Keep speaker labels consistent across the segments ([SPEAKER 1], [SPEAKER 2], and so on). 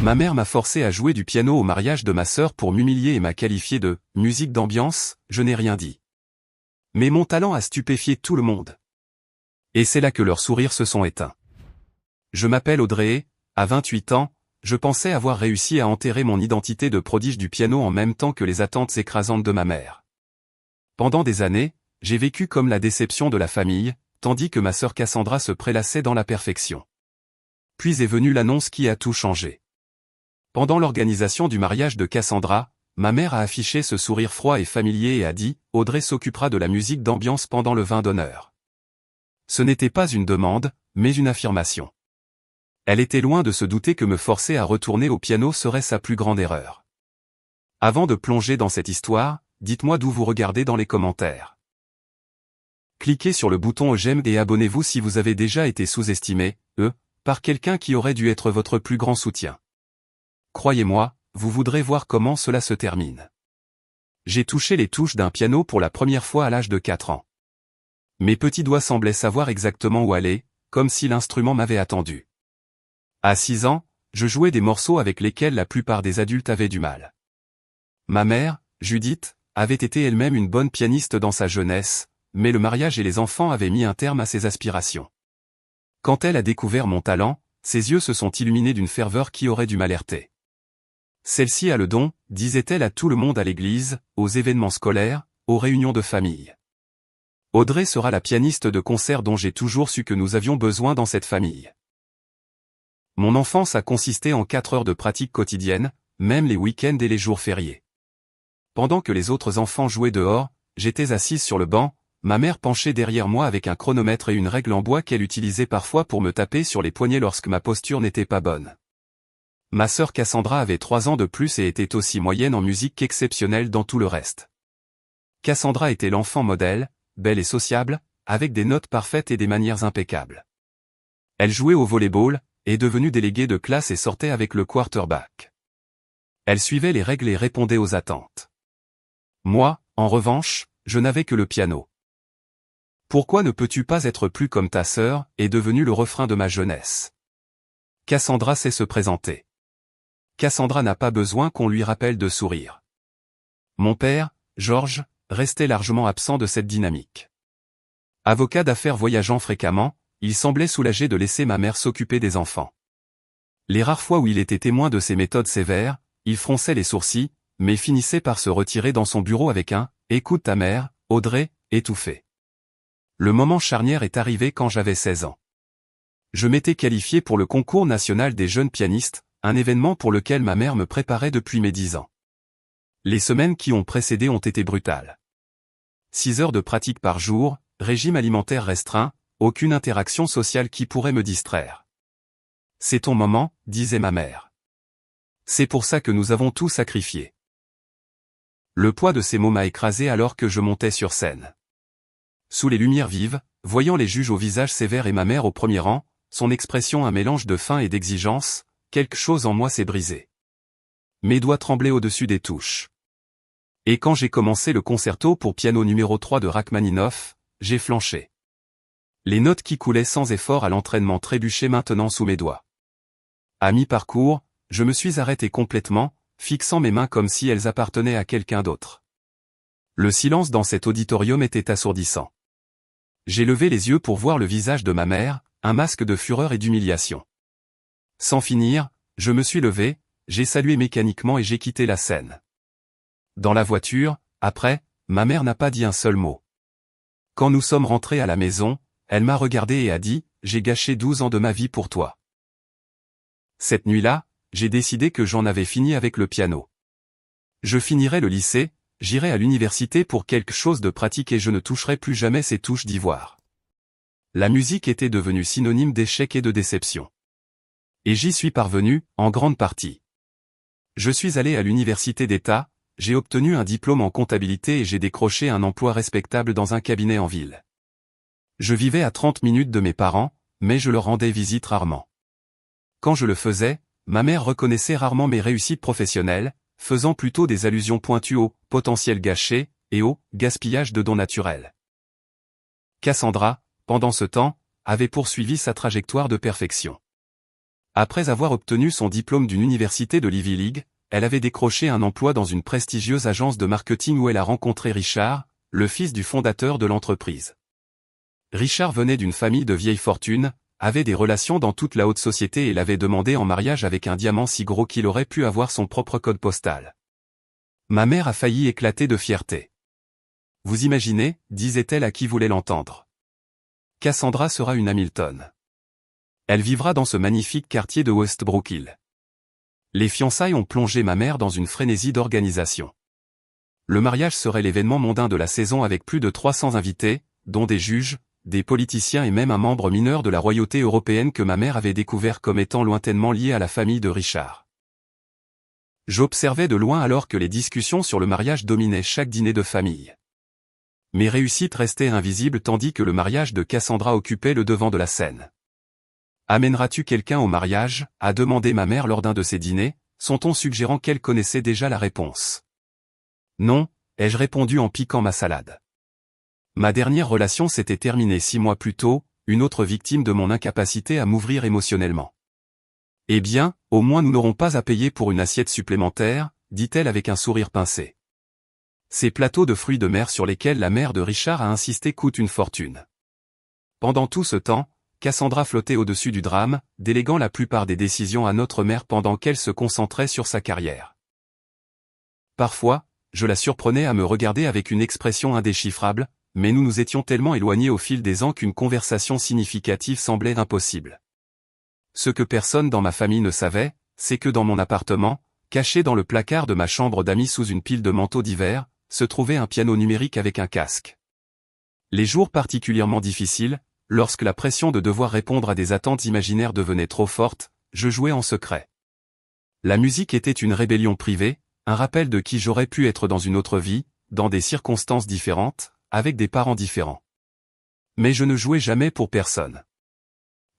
[SPEAKER 1] Ma mère m'a forcé à jouer du piano au mariage de ma sœur pour m'humilier et m'a qualifié de « musique d'ambiance », je n'ai rien dit. Mais mon talent a stupéfié tout le monde. Et c'est là que leurs sourires se sont éteints. Je m'appelle Audrey, à 28 ans, je pensais avoir réussi à enterrer mon identité de prodige du piano en même temps que les attentes écrasantes de ma mère. Pendant des années, j'ai vécu comme la déception de la famille, tandis que ma sœur Cassandra se prélassait dans la perfection. Puis est venue l'annonce qui a tout changé. Pendant l'organisation du mariage de Cassandra, ma mère a affiché ce sourire froid et familier et a dit « Audrey s'occupera de la musique d'ambiance pendant le vin d'honneur ». Ce n'était pas une demande, mais une affirmation. Elle était loin de se douter que me forcer à retourner au piano serait sa plus grande erreur. Avant de plonger dans cette histoire, dites-moi d'où vous regardez dans les commentaires. Cliquez sur le bouton j'aime et abonnez-vous si vous avez déjà été sous-estimé, par quelqu'un qui aurait dû être votre plus grand soutien. Croyez-moi, vous voudrez voir comment cela se termine. J'ai touché les touches d'un piano pour la première fois à l'âge de 4 ans. Mes petits doigts semblaient savoir exactement où aller, comme si l'instrument m'avait attendu. À 6 ans, je jouais des morceaux avec lesquels la plupart des adultes avaient du mal. Ma mère, Judith, avait été elle-même une bonne pianiste dans sa jeunesse, mais le mariage et les enfants avaient mis un terme à ses aspirations. Quand elle a découvert mon talent, ses yeux se sont illuminés d'une ferveur qui aurait dû m'alerter. Celle-ci a le don, disait-elle à tout le monde à l'église, aux événements scolaires, aux réunions de famille. Audrey sera la pianiste de concert dont j'ai toujours su que nous avions besoin dans cette famille. Mon enfance a consisté en 4 heures de pratique quotidienne, même les week-ends et les jours fériés. Pendant que les autres enfants jouaient dehors, j'étais assise sur le banc, ma mère penchée derrière moi avec un chronomètre et une règle en bois qu'elle utilisait parfois pour me taper sur les poignets lorsque ma posture n'était pas bonne. Ma sœur Cassandra avait 3 ans de plus et était aussi moyenne en musique qu'exceptionnelle dans tout le reste. Cassandra était l'enfant modèle, belle et sociable, avec des notes parfaites et des manières impeccables. Elle jouait au volley-ball, est devenue déléguée de classe et sortait avec le quarterback. Elle suivait les règles et répondait aux attentes. Moi, en revanche, je n'avais que le piano. Pourquoi ne peux-tu pas être plus comme ta sœur, est devenu le refrain de ma jeunesse. Cassandra sait se présenter. Cassandra n'a pas besoin qu'on lui rappelle de sourire. Mon père, Georges, restait largement absent de cette dynamique. Avocat d'affaires voyageant fréquemment, il semblait soulagé de laisser ma mère s'occuper des enfants. Les rares fois où il était témoin de ses méthodes sévères, il fronçait les sourcils, mais finissait par se retirer dans son bureau avec un « Écoute ta mère, Audrey », étouffé. Le moment charnière est arrivé quand j'avais 16 ans. Je m'étais qualifié pour le concours national des jeunes pianistes, un événement pour lequel ma mère me préparait depuis mes 10 ans. Les semaines qui ont précédé ont été brutales. 6 heures de pratique par jour, régime alimentaire restreint, aucune interaction sociale qui pourrait me distraire. C'est ton moment, disait ma mère. C'est pour ça que nous avons tout sacrifié. Le poids de ces mots m'a écrasé alors que je montais sur scène. Sous les lumières vives, voyant les juges au visage sévère et ma mère au premier rang, son expression un mélange de faim et d'exigence, quelque chose en moi s'est brisé. Mes doigts tremblaient au-dessus des touches. Et quand j'ai commencé le concerto pour piano numéro 3 de Rachmaninoff, j'ai flanché. Les notes qui coulaient sans effort à l'entraînement trébuchaient maintenant sous mes doigts. À mi-parcours, je me suis arrêté complètement, fixant mes mains comme si elles appartenaient à quelqu'un d'autre. Le silence dans cet auditorium était assourdissant. J'ai levé les yeux pour voir le visage de ma mère, un masque de fureur et d'humiliation. Sans finir, je me suis levé, j'ai salué mécaniquement et j'ai quitté la scène. Dans la voiture, après, ma mère n'a pas dit un seul mot. Quand nous sommes rentrés à la maison, elle m'a regardé et a dit « J'ai gâché 12 ans de ma vie pour toi ». Cette nuit-là, j'ai décidé que j'en avais fini avec le piano. Je finirai le lycée, j'irai à l'université pour quelque chose de pratique et je ne toucherai plus jamais ces touches d'ivoire. La musique était devenue synonyme d'échec et de déception. Et j'y suis parvenu, en grande partie. Je suis allé à l'université d'État, j'ai obtenu un diplôme en comptabilité et j'ai décroché un emploi respectable dans un cabinet en ville. Je vivais à 30 minutes de mes parents, mais je leur rendais visite rarement. Quand je le faisais, ma mère reconnaissait rarement mes réussites professionnelles, faisant plutôt des allusions pointues au potentiel gâché et au gaspillage de dons naturels. Cassandra, pendant ce temps, avait poursuivi sa trajectoire de perfection. Après avoir obtenu son diplôme d'une université de l'Ivy League, elle avait décroché un emploi dans une prestigieuse agence de marketing où elle a rencontré Richard, le fils du fondateur de l'entreprise. Richard venait d'une famille de vieille fortune, avait des relations dans toute la haute société et l'avait demandé en mariage avec un diamant si gros qu'il aurait pu avoir son propre code postal. Ma mère a failli éclater de fierté. Vous imaginez, disait-elle à qui voulait l'entendre. Cassandra sera une Hamilton. Elle vivra dans ce magnifique quartier de Westbrook Hill. Les fiançailles ont plongé ma mère dans une frénésie d'organisation. Le mariage serait l'événement mondain de la saison avec plus de 300 invités, dont des juges, des politiciens et même un membre mineur de la royauté européenne que ma mère avait découvert comme étant lointainement lié à la famille de Richard. J'observais de loin alors que les discussions sur le mariage dominaient chaque dîner de famille. Mes réussites restaient invisibles tandis que le mariage de Cassandra occupait le devant de la scène. « Amèneras-tu quelqu'un au mariage » a demandé ma mère lors d'un de ces dîners, son ton suggérant qu'elle connaissait déjà la réponse. « Non » ai-je répondu en piquant ma salade. Ma dernière relation s'était terminée 6 mois plus tôt, une autre victime de mon incapacité à m'ouvrir émotionnellement. « Eh bien, au moins nous n'aurons pas à payer pour une assiette supplémentaire, dit-elle avec un sourire pincé. Ces plateaux de fruits de mer sur lesquels la mère de Richard a insisté coûtent une fortune. Pendant tout ce temps, Cassandra flottait au-dessus du drame, déléguant la plupart des décisions à notre mère pendant qu'elle se concentrait sur sa carrière. Parfois, je la surprenais à me regarder avec une expression indéchiffrable, mais nous nous étions tellement éloignés au fil des ans qu'une conversation significative semblait impossible. Ce que personne dans ma famille ne savait, c'est que dans mon appartement, caché dans le placard de ma chambre d'amis sous une pile de manteaux d'hiver, se trouvait un piano numérique avec un casque. Les jours particulièrement difficiles, lorsque la pression de devoir répondre à des attentes imaginaires devenait trop forte, je jouais en secret. La musique était une rébellion privée, un rappel de qui j'aurais pu être dans une autre vie, dans des circonstances différentes, avec des parents différents. Mais je ne jouais jamais pour personne.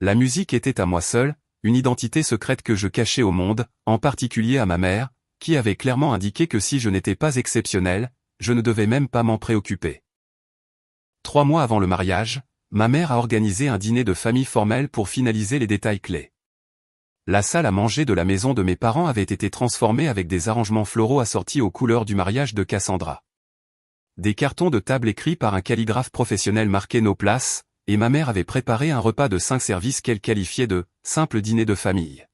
[SPEAKER 1] La musique était à moi seul, une identité secrète que je cachais au monde, en particulier à ma mère, qui avait clairement indiqué que si je n'étais pas exceptionnel, je ne devais même pas m'en préoccuper. 3 mois avant le mariage, ma mère a organisé un dîner de famille formel pour finaliser les détails clés. La salle à manger de la maison de mes parents avait été transformée avec des arrangements floraux assortis aux couleurs du mariage de Cassandra. Des cartons de table écrits par un calligraphe professionnel marquaient nos places, et ma mère avait préparé un repas de 5 services qu'elle qualifiait de « simple dîner de famille ».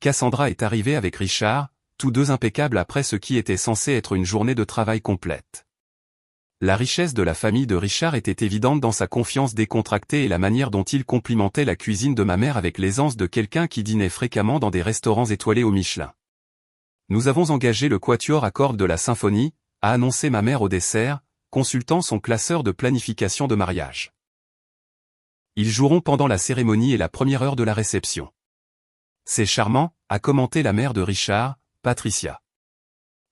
[SPEAKER 1] Cassandra est arrivée avec Richard, tous deux impeccables après ce qui était censé être une journée de travail complète. La richesse de la famille de Richard était évidente dans sa confiance décontractée et la manière dont il complimentait la cuisine de ma mère avec l'aisance de quelqu'un qui dînait fréquemment dans des restaurants étoilés au Michelin. Nous avons engagé le quatuor à cordes de la symphonie, a annoncé ma mère au dessert, consultant son classeur de planification de mariage. Ils joueront pendant la cérémonie et la première heure de la réception. C'est charmant, a commenté la mère de Richard, Patricia.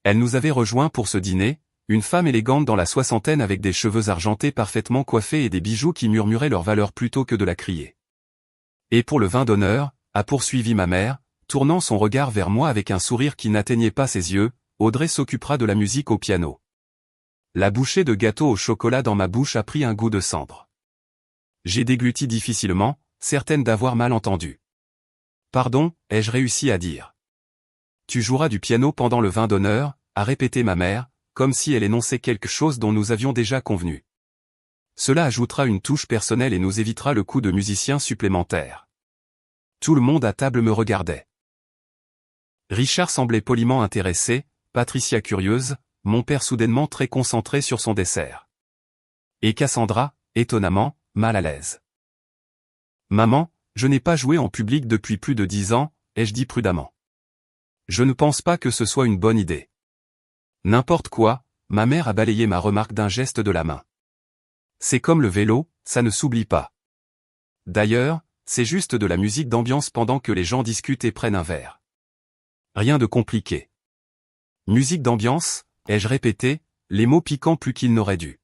[SPEAKER 1] Elle nous avait rejoints pour ce dîner, une femme élégante dans la soixantaine avec des cheveux argentés parfaitement coiffés et des bijoux qui murmuraient leur valeur plutôt que de la crier. Et pour le vin d'honneur, a poursuivi ma mère, tournant son regard vers moi avec un sourire qui n'atteignait pas ses yeux, Audrey s'occupera de la musique au piano. La bouchée de gâteau au chocolat dans ma bouche a pris un goût de cendre. J'ai dégluti difficilement, certaine d'avoir mal entendu. Pardon, ai-je réussi à dire. Tu joueras du piano pendant le vin d'honneur, a répété ma mère, comme si elle énonçait quelque chose dont nous avions déjà convenu. Cela ajoutera une touche personnelle et nous évitera le coup de musicien supplémentaire. Tout le monde à table me regardait. Richard semblait poliment intéressé, Patricia curieuse, mon père soudainement très concentré sur son dessert. Et Cassandra, étonnamment, mal à l'aise. Maman, je n'ai pas joué en public depuis plus de 10 ans, ai-je dit prudemment. Je ne pense pas que ce soit une bonne idée. N'importe quoi, ma mère a balayé ma remarque d'un geste de la main. C'est comme le vélo, ça ne s'oublie pas. D'ailleurs, c'est juste de la musique d'ambiance pendant que les gens discutent et prennent un verre. Rien de compliqué. Musique d'ambiance, ai-je répété, les mots piquant plus qu'ils n'auraient dû.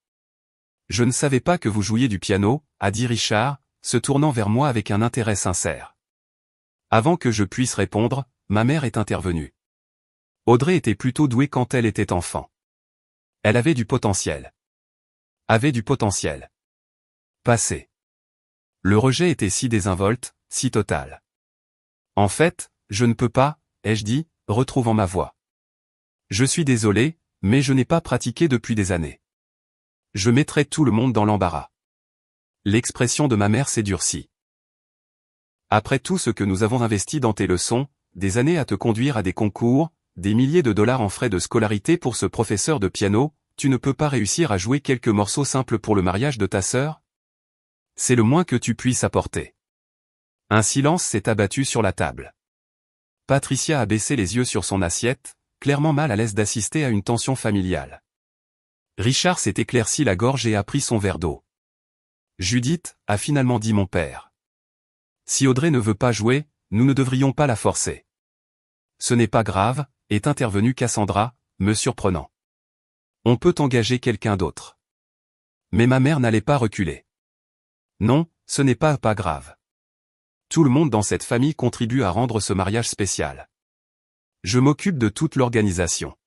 [SPEAKER 1] Je ne savais pas que vous jouiez du piano, a dit Richard, se tournant vers moi avec un intérêt sincère. Avant que je puisse répondre, ma mère est intervenue. Audrey était plutôt douée quand elle était enfant. Elle avait du potentiel. Avait du potentiel. Passé. Le rejet était si désinvolte, si total. En fait, je ne peux pas, ai-je dit, retrouvant ma voix. Je suis désolé, mais je n'ai pas pratiqué depuis des années. Je mettrai tout le monde dans l'embarras. L'expression de ma mère s'est durcie. Après tout ce que nous avons investi dans tes leçons, des années à te conduire à des concours, des milliers de dollars en frais de scolarité pour ce professeur de piano, tu ne peux pas réussir à jouer quelques morceaux simples pour le mariage de ta sœur? C'est le moins que tu puisses apporter. Un silence s'est abattu sur la table. Patricia a baissé les yeux sur son assiette, clairement mal à l'aise d'assister à une tension familiale. Richard s'est éclairci la gorge et a pris son verre d'eau. Judith, a finalement dit mon père. Si Audrey ne veut pas jouer, nous ne devrions pas la forcer. Ce n'est pas grave, est intervenue Cassandra, me surprenant. On peut engager quelqu'un d'autre. Mais ma mère n'allait pas reculer. Non, ce n'est pas grave. Tout le monde dans cette famille contribue à rendre ce mariage spécial. Je m'occupe de toute l'organisation.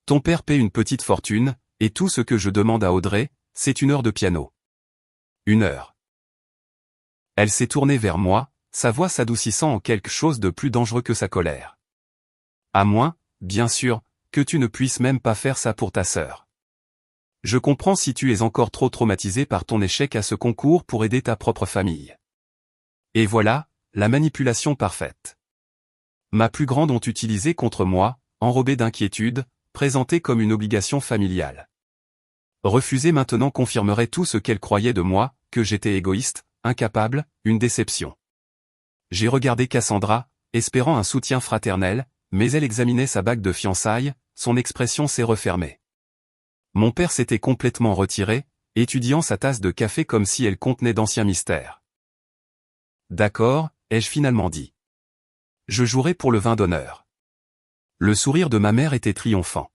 [SPEAKER 1] Ton père paie une petite fortune, et tout ce que je demande à Audrey, c'est 1 heure de piano. 1 heure. Elle s'est tournée vers moi, sa voix s'adoucissant en quelque chose de plus dangereux que sa colère. À moins, bien sûr, que tu ne puisses même pas faire ça pour ta sœur. Je comprends si tu es encore trop traumatisé par ton échec à ce concours pour aider ta propre famille. Et voilà, la manipulation parfaite. Ma plus grande ont utilisé contre moi, enrobée d'inquiétude, présentée comme une obligation familiale. Refuser maintenant confirmerait tout ce qu'elle croyait de moi, que j'étais égoïste, incapable, une déception. J'ai regardé Cassandra, espérant un soutien fraternel, mais elle examinait sa bague de fiançailles, son expression s'est refermée. Mon père s'était complètement retiré, étudiant sa tasse de café comme si elle contenait d'anciens mystères. D'accord, ai-je finalement dit. Je jouerai pour le vin d'honneur. Le sourire de ma mère était triomphant.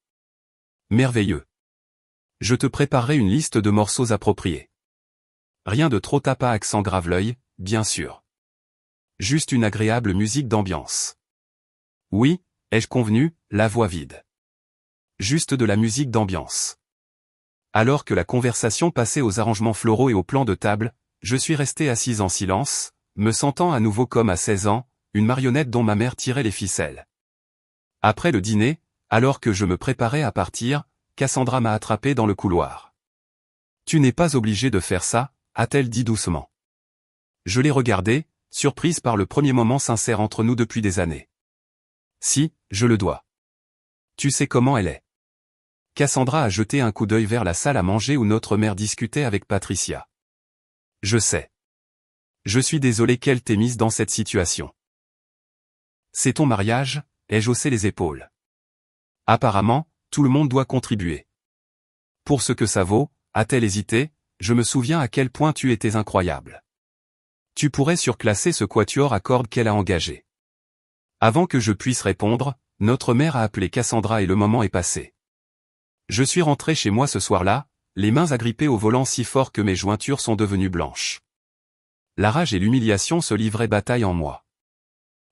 [SPEAKER 1] Merveilleux. Je te préparerai une liste de morceaux appropriés. Rien de trop tape à accent grave-l'œil, bien sûr. Juste une agréable musique d'ambiance. Oui, ai-je convenu, la voix vide. Juste de la musique d'ambiance. Alors que la conversation passait aux arrangements floraux et aux plans de table, je suis resté assise en silence, me sentant à nouveau comme à 16 ans, une marionnette dont ma mère tirait les ficelles. Après le dîner, alors que je me préparais à partir, Cassandra m'a attrapé dans le couloir. Tu n'es pas obligé de faire ça, a-t-elle dit doucement. Je l'ai regardée, surprise par le premier moment sincère entre nous depuis des années. Si, je le dois. Tu sais comment elle est. Cassandra a jeté un coup d'œil vers la salle à manger où notre mère discutait avec Patricia. Je sais. Je suis désolé qu'elle t'ait mise dans cette situation. C'est ton mariage, ai-je haussé les épaules. Apparemment, tout le monde doit contribuer. Pour ce que ça vaut, a-t-elle hésité, je me souviens à quel point tu étais incroyable. Tu pourrais surclasser ce quatuor à cordes qu'elle a engagé. Avant que je puisse répondre, notre mère a appelé Cassandra et le moment est passé. Je suis rentré chez moi ce soir-là, les mains agrippées au volant si fort que mes jointures sont devenues blanches. La rage et l'humiliation se livraient bataille en moi.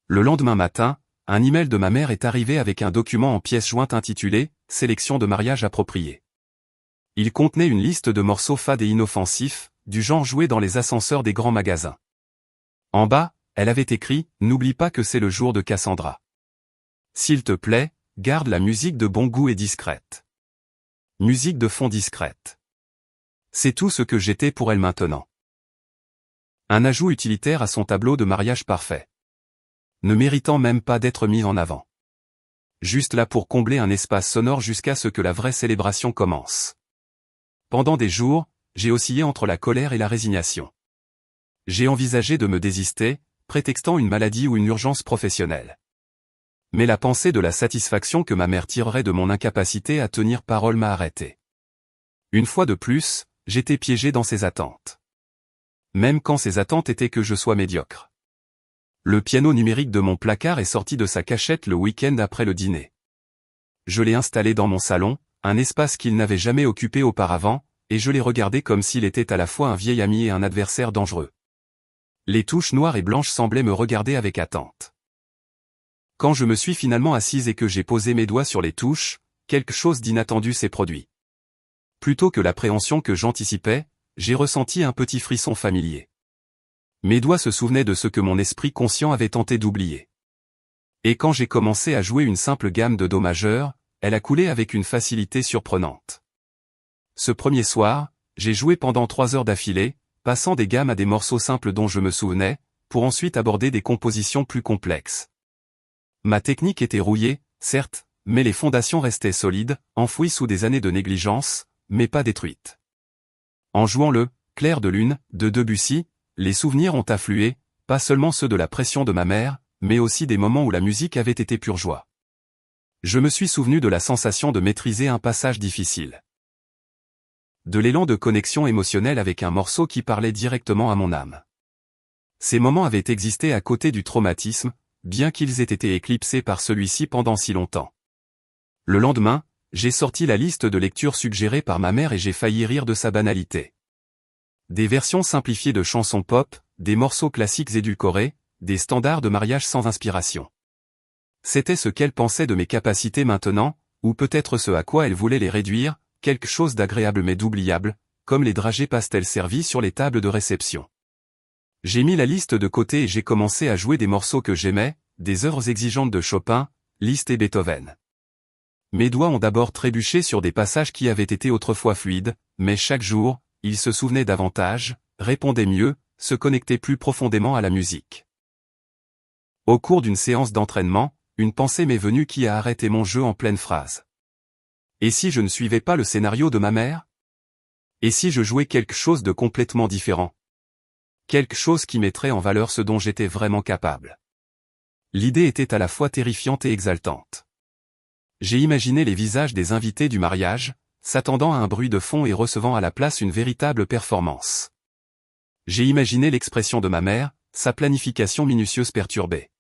[SPEAKER 1] Le lendemain matin, un email de ma mère est arrivé avec un document en pièces jointes intitulé « Sélection de mariage approprié ». Il contenait une liste de morceaux fades et inoffensifs, du genre joué dans les ascenseurs des grands magasins. En bas, elle avait écrit « N'oublie pas que c'est le jour de Cassandra. S'il te plaît, garde la musique de bon goût et discrète. Musique de fond discrète. » C'est tout ce que j'étais pour elle maintenant. Un ajout utilitaire à son tableau de mariage parfait. Ne méritant même pas d'être mis en avant. Juste là pour combler un espace sonore jusqu'à ce que la vraie célébration commence. Pendant des jours, j'ai oscillé entre la colère et la résignation. J'ai envisagé de me désister, prétextant une maladie ou une urgence professionnelle. Mais la pensée de la satisfaction que ma mère tirerait de mon incapacité à tenir parole m'a arrêté. Une fois de plus, j'étais piégé dans ses attentes. Même quand ses attentes étaient que je sois médiocre. Le piano numérique de mon placard est sorti de sa cachette le week-end après le dîner. Je l'ai installé dans mon salon, un espace qu'il n'avait jamais occupé auparavant, et je l'ai regardé comme s'il était à la fois un vieil ami et un adversaire dangereux. Les touches noires et blanches semblaient me regarder avec attente. Quand je me suis finalement assise et que j'ai posé mes doigts sur les touches, quelque chose d'inattendu s'est produit. Plutôt que l'appréhension que j'anticipais, j'ai ressenti un petit frisson familier. Mes doigts se souvenaient de ce que mon esprit conscient avait tenté d'oublier. Et quand j'ai commencé à jouer une simple gamme de do majeur, elle a coulé avec une facilité surprenante. Ce premier soir, j'ai joué pendant 3 heures d'affilée, passant des gammes à des morceaux simples dont je me souvenais, pour ensuite aborder des compositions plus complexes. Ma technique était rouillée, certes, mais les fondations restaient solides, enfouies sous des années de négligence, mais pas détruites. En jouant le « Clair de lune » de Debussy, les souvenirs ont afflué, pas seulement ceux de la pression de ma mère, mais aussi des moments où la musique avait été pure joie. Je me suis souvenu de la sensation de maîtriser un passage difficile. De l'élan de connexion émotionnelle avec un morceau qui parlait directement à mon âme. Ces moments avaient existé à côté du traumatisme, bien qu'ils aient été éclipsés par celui-ci pendant si longtemps. Le lendemain, j'ai sorti la liste de lectures suggérée par ma mère et j'ai failli rire de sa banalité. Des versions simplifiées de chansons pop, des morceaux classiques édulcorés, des standards de mariage sans inspiration. C'était ce qu'elle pensait de mes capacités maintenant, ou peut-être ce à quoi elle voulait les réduire, quelque chose d'agréable mais d'oubliable, comme les dragées pastels servis sur les tables de réception. J'ai mis la liste de côté et j'ai commencé à jouer des morceaux que j'aimais, des œuvres exigeantes de Chopin, Liszt et Beethoven. Mes doigts ont d'abord trébuché sur des passages qui avaient été autrefois fluides, mais chaque jour, ils se souvenaient davantage, répondaient mieux, se connectaient plus profondément à la musique. Au cours d'une séance d'entraînement, une pensée m'est venue qui a arrêté mon jeu en pleine phrase. Et si je ne suivais pas le scénario de ma mère? Et si je jouais quelque chose de complètement différent? Quelque chose qui mettrait en valeur ce dont j'étais vraiment capable. L'idée était à la fois terrifiante et exaltante. J'ai imaginé les visages des invités du mariage, s'attendant à un bruit de fond et recevant à la place une véritable performance. J'ai imaginé l'expression de ma mère, sa planification minutieuse perturbée.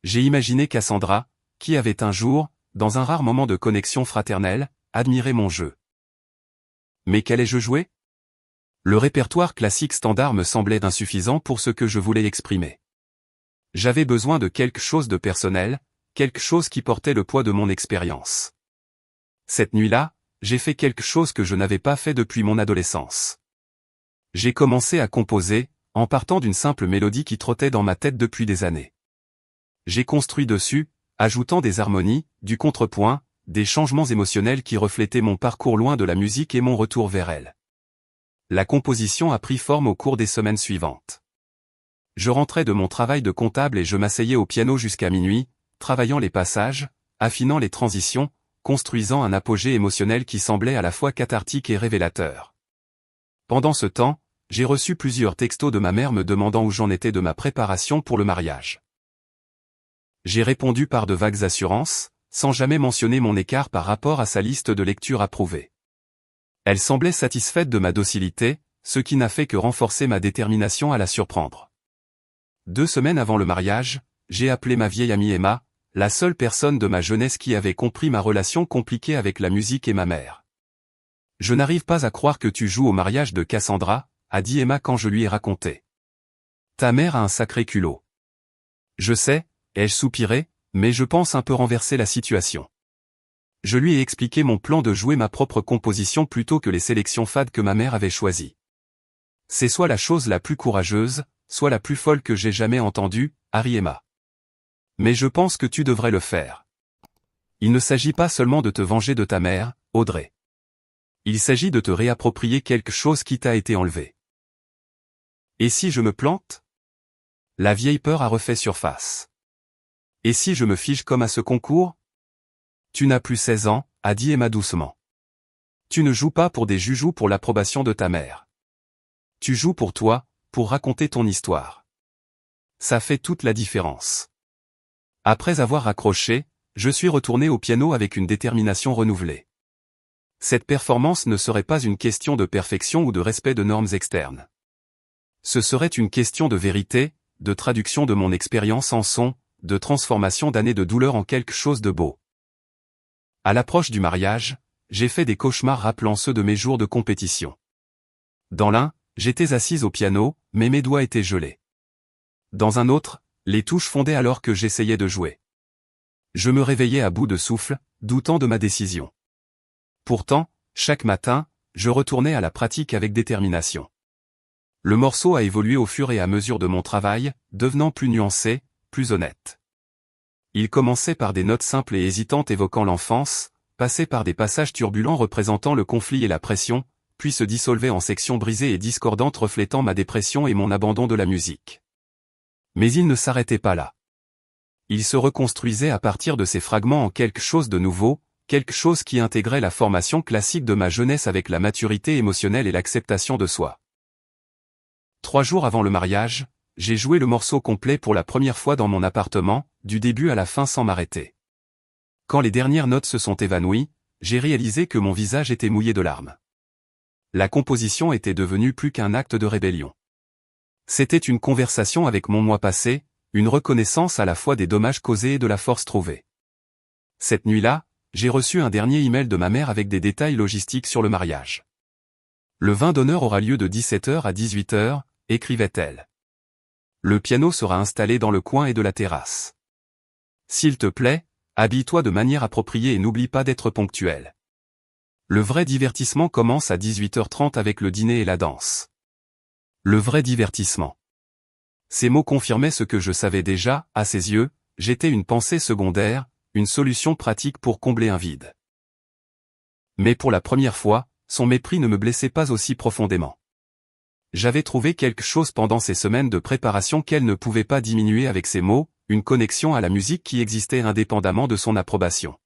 [SPEAKER 1] J'ai imaginé Cassandra, qui avait un jour, dans un rare moment de connexion fraternelle, admiré mon jeu. Mais qu'allais-je jouer? Le répertoire classique standard me semblait insuffisant pour ce que je voulais exprimer. J'avais besoin de quelque chose de personnel, quelque chose qui portait le poids de mon expérience. Cette nuit-là, j'ai fait quelque chose que je n'avais pas fait depuis mon adolescence. J'ai commencé à composer, en partant d'une simple mélodie qui trottait dans ma tête depuis des années. J'ai construit dessus, ajoutant des harmonies, du contrepoint, des changements émotionnels qui reflétaient mon parcours loin de la musique et mon retour vers elle. La composition a pris forme au cours des semaines suivantes. Je rentrais de mon travail de comptable et je m'asseyais au piano jusqu'à minuit, travaillant les passages, affinant les transitions, construisant un apogée émotionnel qui semblait à la fois cathartique et révélateur. Pendant ce temps, j'ai reçu plusieurs textos de ma mère me demandant où j'en étais de ma préparation pour le mariage. J'ai répondu par de vagues assurances, sans jamais mentionner mon écart par rapport à sa liste de lectures approuvées. Elle semblait satisfaite de ma docilité, ce qui n'a fait que renforcer ma détermination à la surprendre. 2 semaines avant le mariage, j'ai appelé ma vieille amie Emma, la seule personne de ma jeunesse qui avait compris ma relation compliquée avec la musique et ma mère. « Je n'arrive pas à croire que tu joues au mariage de Cassandra », a dit Emma quand je lui ai raconté. « Ta mère a un sacré culot. » Je sais, ai-je soupiré, mais je pense un peu renverser la situation. Je lui ai expliqué mon plan de jouer ma propre composition plutôt que les sélections fades que ma mère avait choisies. C'est soit la chose la plus courageuse, soit la plus folle que j'ai jamais entendue, a ri Emma. Mais je pense que tu devrais le faire. Il ne s'agit pas seulement de te venger de ta mère, Audrey. Il s'agit de te réapproprier quelque chose qui t'a été enlevé. Et si je me plante? La vieille peur a refait surface. Et si je me fige comme à ce concours? Tu n'as plus 16 ans, a dit Emma doucement. Tu ne joues pas pour des joujoux pour l'approbation de ta mère. Tu joues pour toi, pour raconter ton histoire. Ça fait toute la différence. Après avoir raccroché, je suis retourné au piano avec une détermination renouvelée. Cette performance ne serait pas une question de perfection ou de respect de normes externes. Ce serait une question de vérité, de traduction de mon expérience en son, de transformation d'années de douleur en quelque chose de beau. À l'approche du mariage, j'ai fait des cauchemars rappelant ceux de mes jours de compétition. Dans l'un, j'étais assise au piano, mais mes doigts étaient gelés. Dans un autre, les touches fondaient alors que j'essayais de jouer. Je me réveillais à bout de souffle, doutant de ma décision. Pourtant, chaque matin, je retournais à la pratique avec détermination. Le morceau a évolué au fur et à mesure de mon travail, devenant plus nuancé, plus honnête. Il commençait par des notes simples et hésitantes évoquant l'enfance, passait par des passages turbulents représentant le conflit et la pression, puis se dissolvait en sections brisées et discordantes reflétant ma dépression et mon abandon de la musique. Mais il ne s'arrêtait pas là. Il se reconstruisait à partir de ces fragments en quelque chose de nouveau, quelque chose qui intégrait la formation classique de ma jeunesse avec la maturité émotionnelle et l'acceptation de soi. 3 jours avant le mariage, j'ai joué le morceau complet pour la première fois dans mon appartement, du début à la fin sans m'arrêter. Quand les dernières notes se sont évanouies, j'ai réalisé que mon visage était mouillé de larmes. La composition était devenue plus qu'un acte de rébellion. C'était une conversation avec mon moi passé, une reconnaissance à la fois des dommages causés et de la force trouvée. Cette nuit-là, j'ai reçu un dernier email de ma mère avec des détails logistiques sur le mariage. Le vin d'honneur aura lieu de 17h à 18h, écrivait-elle. Le piano sera installé dans le coin et de la terrasse. S'il te plaît, habille-toi de manière appropriée et n'oublie pas d'être ponctuel. Le vrai divertissement commence à 18h30 avec le dîner et la danse. Le vrai divertissement. Ces mots confirmaient ce que je savais déjà, à ses yeux, j'étais une pensée secondaire, une solution pratique pour combler un vide. Mais pour la première fois, son mépris ne me blessait pas aussi profondément. J'avais trouvé quelque chose pendant ces semaines de préparation qu'elle ne pouvait pas diminuer avec ses mots, une connexion à la musique qui existait indépendamment de son approbation.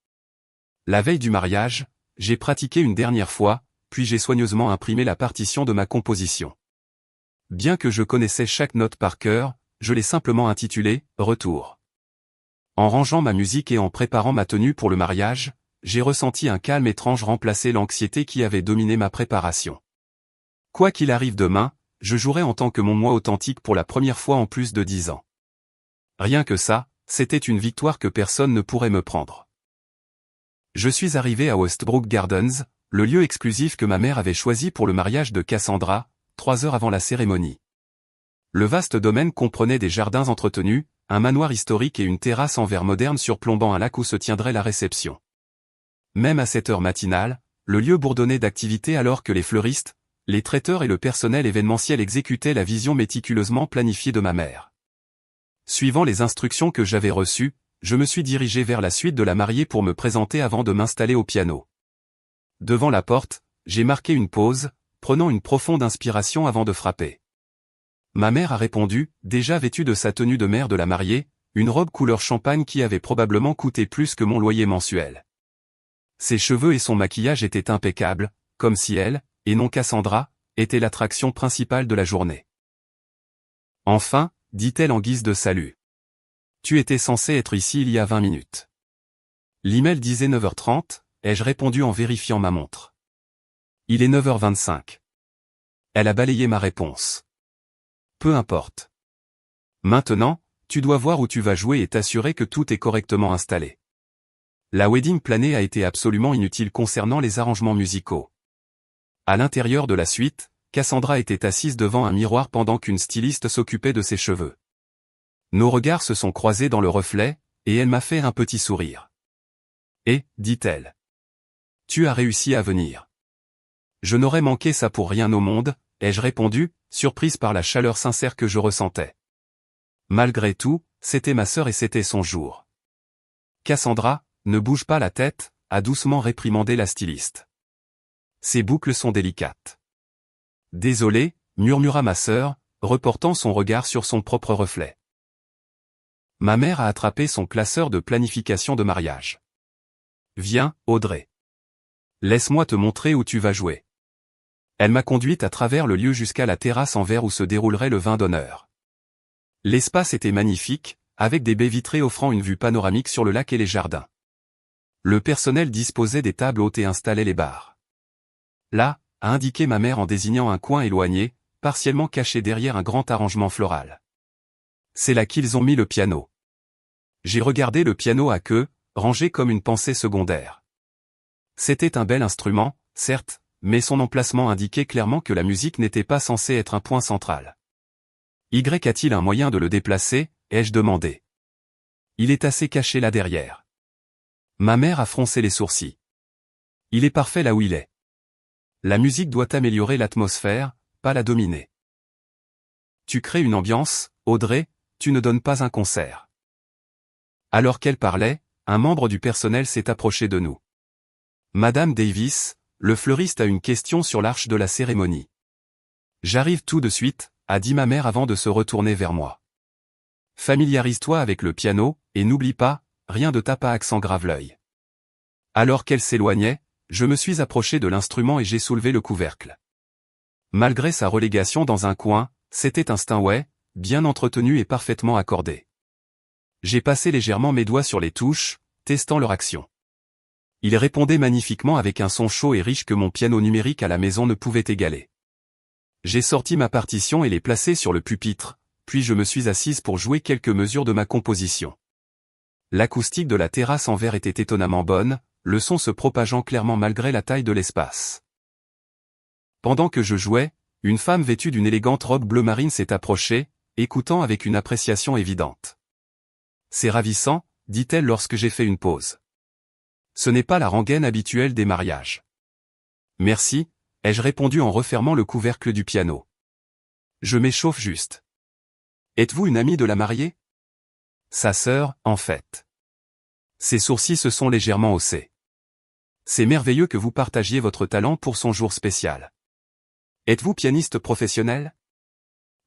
[SPEAKER 1] La veille du mariage, j'ai pratiqué une dernière fois, puis j'ai soigneusement imprimé la partition de ma composition. Bien que je connaissais chaque note par cœur, je l'ai simplement intitulée « Retour ». En rangeant ma musique et en préparant ma tenue pour le mariage, j'ai ressenti un calme étrange remplacer l'anxiété qui avait dominé ma préparation. Quoi qu'il arrive demain, je jouerai en tant que mon moi authentique pour la première fois en plus de 10 ans. Rien que ça, c'était une victoire que personne ne pourrait me prendre. Je suis arrivé à Westbrook Gardens, le lieu exclusif que ma mère avait choisi pour le mariage de Cassandra, 3 heures avant la cérémonie. Le vaste domaine comprenait des jardins entretenus, un manoir historique et une terrasse en verre moderne surplombant un lac où se tiendrait la réception. Même à cette heure matinale, le lieu bourdonnait d'activité alors que les fleuristes, les traiteurs et le personnel événementiel exécutaient la vision méticuleusement planifiée de ma mère. Suivant les instructions que j'avais reçues, je me suis dirigé vers la suite de la mariée pour me présenter avant de m'installer au piano. Devant la porte, j'ai marqué une pause, prenant une profonde inspiration avant de frapper. Ma mère a répondu, déjà vêtue de sa tenue de mère de la mariée, une robe couleur champagne qui avait probablement coûté plus que mon loyer mensuel. Ses cheveux et son maquillage étaient impeccables, comme si elle, et non Cassandra, était l'attraction principale de la journée. Enfin, dit-elle en guise de salut. Tu étais censé être ici il y a 20 minutes. L'email disait 9h30, ai-je répondu en vérifiant ma montre. Il est 9h25. Elle a balayé ma réponse. Peu importe. Maintenant, tu dois voir où tu vas jouer et t'assurer que tout est correctement installé. La wedding planée a été absolument inutile concernant les arrangements musicaux. À l'intérieur de la suite, Cassandra était assise devant un miroir pendant qu'une styliste s'occupait de ses cheveux. Nos regards se sont croisés dans le reflet, et elle m'a fait un petit sourire. Et, dit-elle, tu as réussi à venir. Je n'aurais manqué ça pour rien au monde, ai-je répondu, surprise par la chaleur sincère que je ressentais. Malgré tout, c'était ma sœur et c'était son jour. Cassandra, ne bouge pas la tête, a doucement réprimandé la styliste. Ses boucles sont délicates. Désolé, murmura ma sœur, reportant son regard sur son propre reflet. Ma mère a attrapé son classeur de planification de mariage. Viens, Audrey. Laisse-moi te montrer où tu vas jouer. Elle m'a conduite à travers le lieu jusqu'à la terrasse en verre où se déroulerait le vin d'honneur. L'espace était magnifique, avec des baies vitrées offrant une vue panoramique sur le lac et les jardins. Le personnel disposait des tables hautes et installait les bars. Là, a indiqué ma mère en désignant un coin éloigné, partiellement caché derrière un grand arrangement floral. C'est là qu'ils ont mis le piano. J'ai regardé le piano à queue, rangé comme une pensée secondaire. C'était un bel instrument, certes, mais son emplacement indiquait clairement que la musique n'était pas censée être un point central. Y a-t-il un moyen de le déplacer, ai-je demandé. Il est assez caché là derrière. Ma mère a froncé les sourcils. Il est parfait là où il est. La musique doit améliorer l'atmosphère, pas la dominer. tu crées une ambiance, Audrey, tu ne donnes pas un concert. » Alors qu'elle parlait, un membre du personnel s'est approché de nous. « Madame Davis, le fleuriste a une question sur l'arche de la cérémonie. »« J'arrive tout de suite, » a dit ma mère avant de se retourner vers moi. « Familiarise-toi avec le piano, et n'oublie pas, rien de tape à accent grave l'œil. » Alors qu'elle s'éloignait, je me suis approché de l'instrument et j'ai soulevé le couvercle. Malgré sa relégation dans un coin, c'était un Steinway, bien entretenu et parfaitement accordé. J'ai passé légèrement mes doigts sur les touches, testant leur action. Il répondait magnifiquement avec un son chaud et riche que mon piano numérique à la maison ne pouvait égaler. J'ai sorti ma partition et l'ai placée sur le pupitre, puis je me suis assise pour jouer quelques mesures de ma composition. L'acoustique de la terrasse en verre était étonnamment bonne, le son se propageant clairement malgré la taille de l'espace. Pendant que je jouais, une femme vêtue d'une élégante robe bleu marine s'est approchée, écoutant avec une appréciation évidente. « C'est ravissant, » dit-elle lorsque j'ai fait une pause. « Ce n'est pas la rengaine habituelle des mariages. »« Merci », ai-je répondu en refermant le couvercle du piano. « Je m'échauffe juste. »« Êtes-vous une amie de la mariée ?»« Sa sœur, en fait. » Ses sourcils se sont légèrement haussés. « C'est merveilleux que vous partagiez votre talent pour son jour spécial. »« Êtes-vous pianiste professionnel ?»«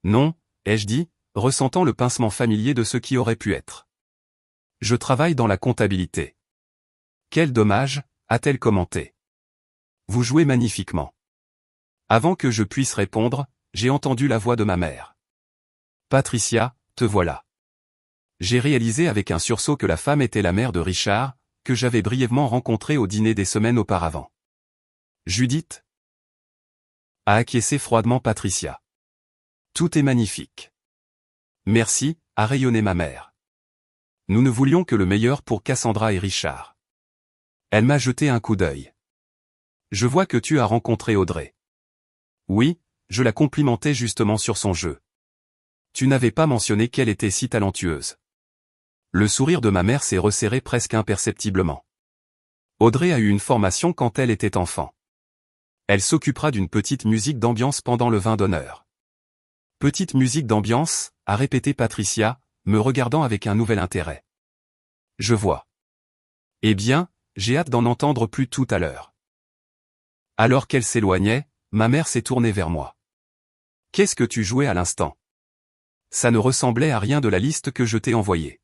[SPEAKER 1] Non, » ai-je dit, ressentant le pincement familier de ce qui aurait pu être. « Je travaille dans la comptabilité. »« Quel dommage, » a-t-elle commenté. « Vous jouez magnifiquement. » Avant que je puisse répondre, j'ai entendu la voix de ma mère. « Patricia, te voilà. » J'ai réalisé avec un sursaut que la femme était la mère de Richard, que j'avais brièvement rencontré au dîner des semaines auparavant. « Judith ?» a acquiescé froidement Patricia. « Tout est magnifique. »« Merci », a rayonné ma mère. « Nous ne voulions que le meilleur pour Cassandra et Richard. » Elle m'a jeté un coup d'œil. « Je vois que tu as rencontré Audrey. » Oui, je la complimentais justement sur son jeu. Tu n'avais pas mentionné qu'elle était si talentueuse. Le sourire de ma mère s'est resserré presque imperceptiblement. Audrey a eu une formation quand elle était enfant. Elle s'occupera d'une petite musique d'ambiance pendant le vin d'honneur. Petite musique d'ambiance, a répété Patricia, me regardant avec un nouvel intérêt. Je vois. Eh bien, j'ai hâte d'en entendre plus tout à l'heure. Alors qu'elle s'éloignait, ma mère s'est tournée vers moi. Qu'est-ce que tu jouais à l'instant? Ça ne ressemblait à rien de la liste que je t'ai envoyée.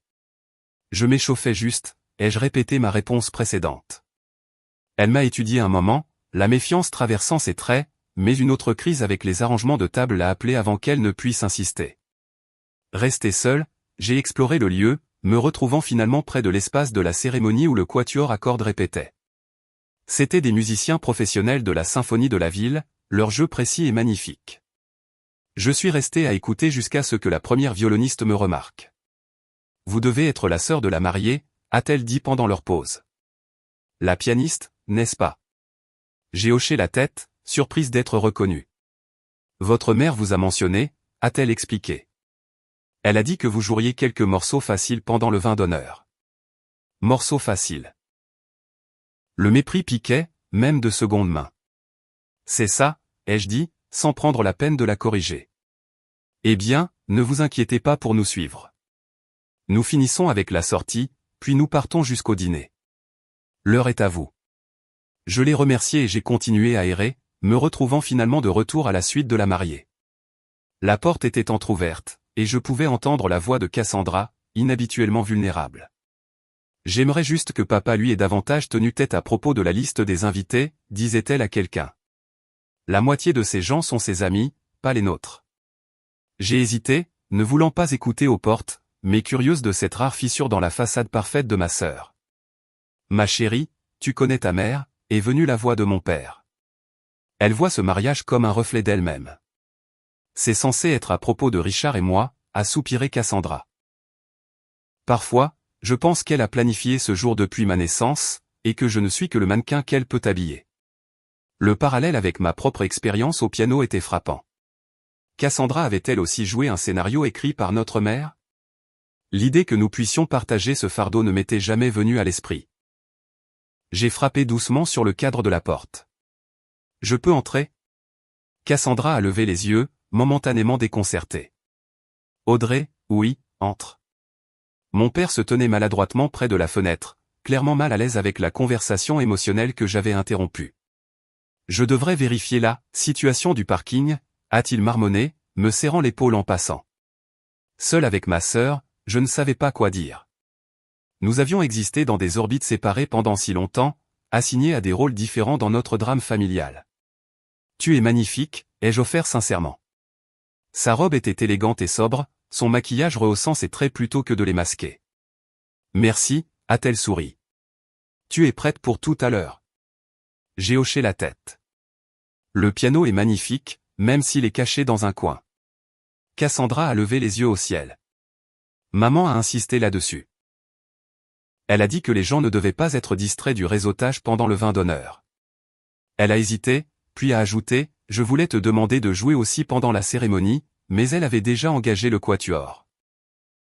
[SPEAKER 1] Je m'échauffais juste, ai-je répété ma réponse précédente. Elle m'a étudié un moment, la méfiance traversant ses traits, mais une autre crise avec les arrangements de table l'a appelée avant qu'elle ne puisse insister. Resté seul, j'ai exploré le lieu, me retrouvant finalement près de l'espace de la cérémonie où le quatuor à cordes répétait. C'étaient des musiciens professionnels de la symphonie de la ville, leur jeu précis et magnifique. Je suis resté à écouter jusqu'à ce que la première violoniste me remarque. « Vous devez être la sœur de la mariée », a-t-elle dit pendant leur pause. « La pianiste, n'est-ce pas ?» J'ai hoché la tête, surprise d'être reconnue. « Votre mère vous a mentionné », a-t-elle expliqué. « Elle a dit que vous joueriez quelques morceaux faciles pendant le vin d'honneur. » Morceaux faciles. Le mépris piquait, même de seconde main. « C'est ça, » ai-je dit, sans prendre la peine de la corriger. « Eh bien, ne vous inquiétez pas pour nous suivre. Nous finissons avec la sortie, puis nous partons jusqu'au dîner. L'heure est à vous. » Je l'ai remercié et j'ai continué à errer, me retrouvant finalement de retour à la suite de la mariée. La porte était entr'ouverte, et je pouvais entendre la voix de Cassandra, inhabituellement vulnérable. « J'aimerais juste que papa lui ait davantage tenu tête à propos de la liste des invités, disait-elle à quelqu'un. La moitié de ces gens sont ses amis, pas les nôtres. » J'ai hésité, ne voulant pas écouter aux portes, mais curieuse de cette rare fissure dans la façade parfaite de ma sœur. « Ma chérie, tu connais ta mère ?» est venue la voix de mon père. Elle voit ce mariage comme un reflet d'elle-même. C'est censé être à propos de Richard et moi, a soupiré Cassandra. Parfois, je pense qu'elle a planifié ce jour depuis ma naissance, et que je ne suis que le mannequin qu'elle peut habiller. Le parallèle avec ma propre expérience au piano était frappant. Cassandra avait-elle aussi joué un scénario écrit par notre mère? L'idée que nous puissions partager ce fardeau ne m'était jamais venue à l'esprit. J'ai frappé doucement sur le cadre de la porte. « Je peux entrer ?» Cassandra a levé les yeux, momentanément déconcertée. Audrey, oui, entre. Mon père se tenait maladroitement près de la fenêtre, clairement mal à l'aise avec la conversation émotionnelle que j'avais interrompue. Je devrais vérifier la situation du parking, a-t-il marmonné, me serrant l'épaule en passant. Seul avec ma sœur, je ne savais pas quoi dire. Nous avions existé dans des orbites séparées pendant si longtemps, assignés à des rôles différents dans notre drame familial. Tu es magnifique, ai-je offert sincèrement. Sa robe était élégante et sobre, son maquillage rehaussant ses traits plutôt que de les masquer. Merci, a-t-elle souri. Tu es prête pour tout à l'heure. J'ai hoché la tête. Le piano est magnifique, même s'il est caché dans un coin. Cassandra a levé les yeux au ciel. Maman a insisté là-dessus. Elle a dit que les gens ne devaient pas être distraits du réseautage pendant le vin d'honneur. Elle a hésité, puis a ajouté, je voulais te demander de jouer aussi pendant la cérémonie, mais elle avait déjà engagé le quatuor.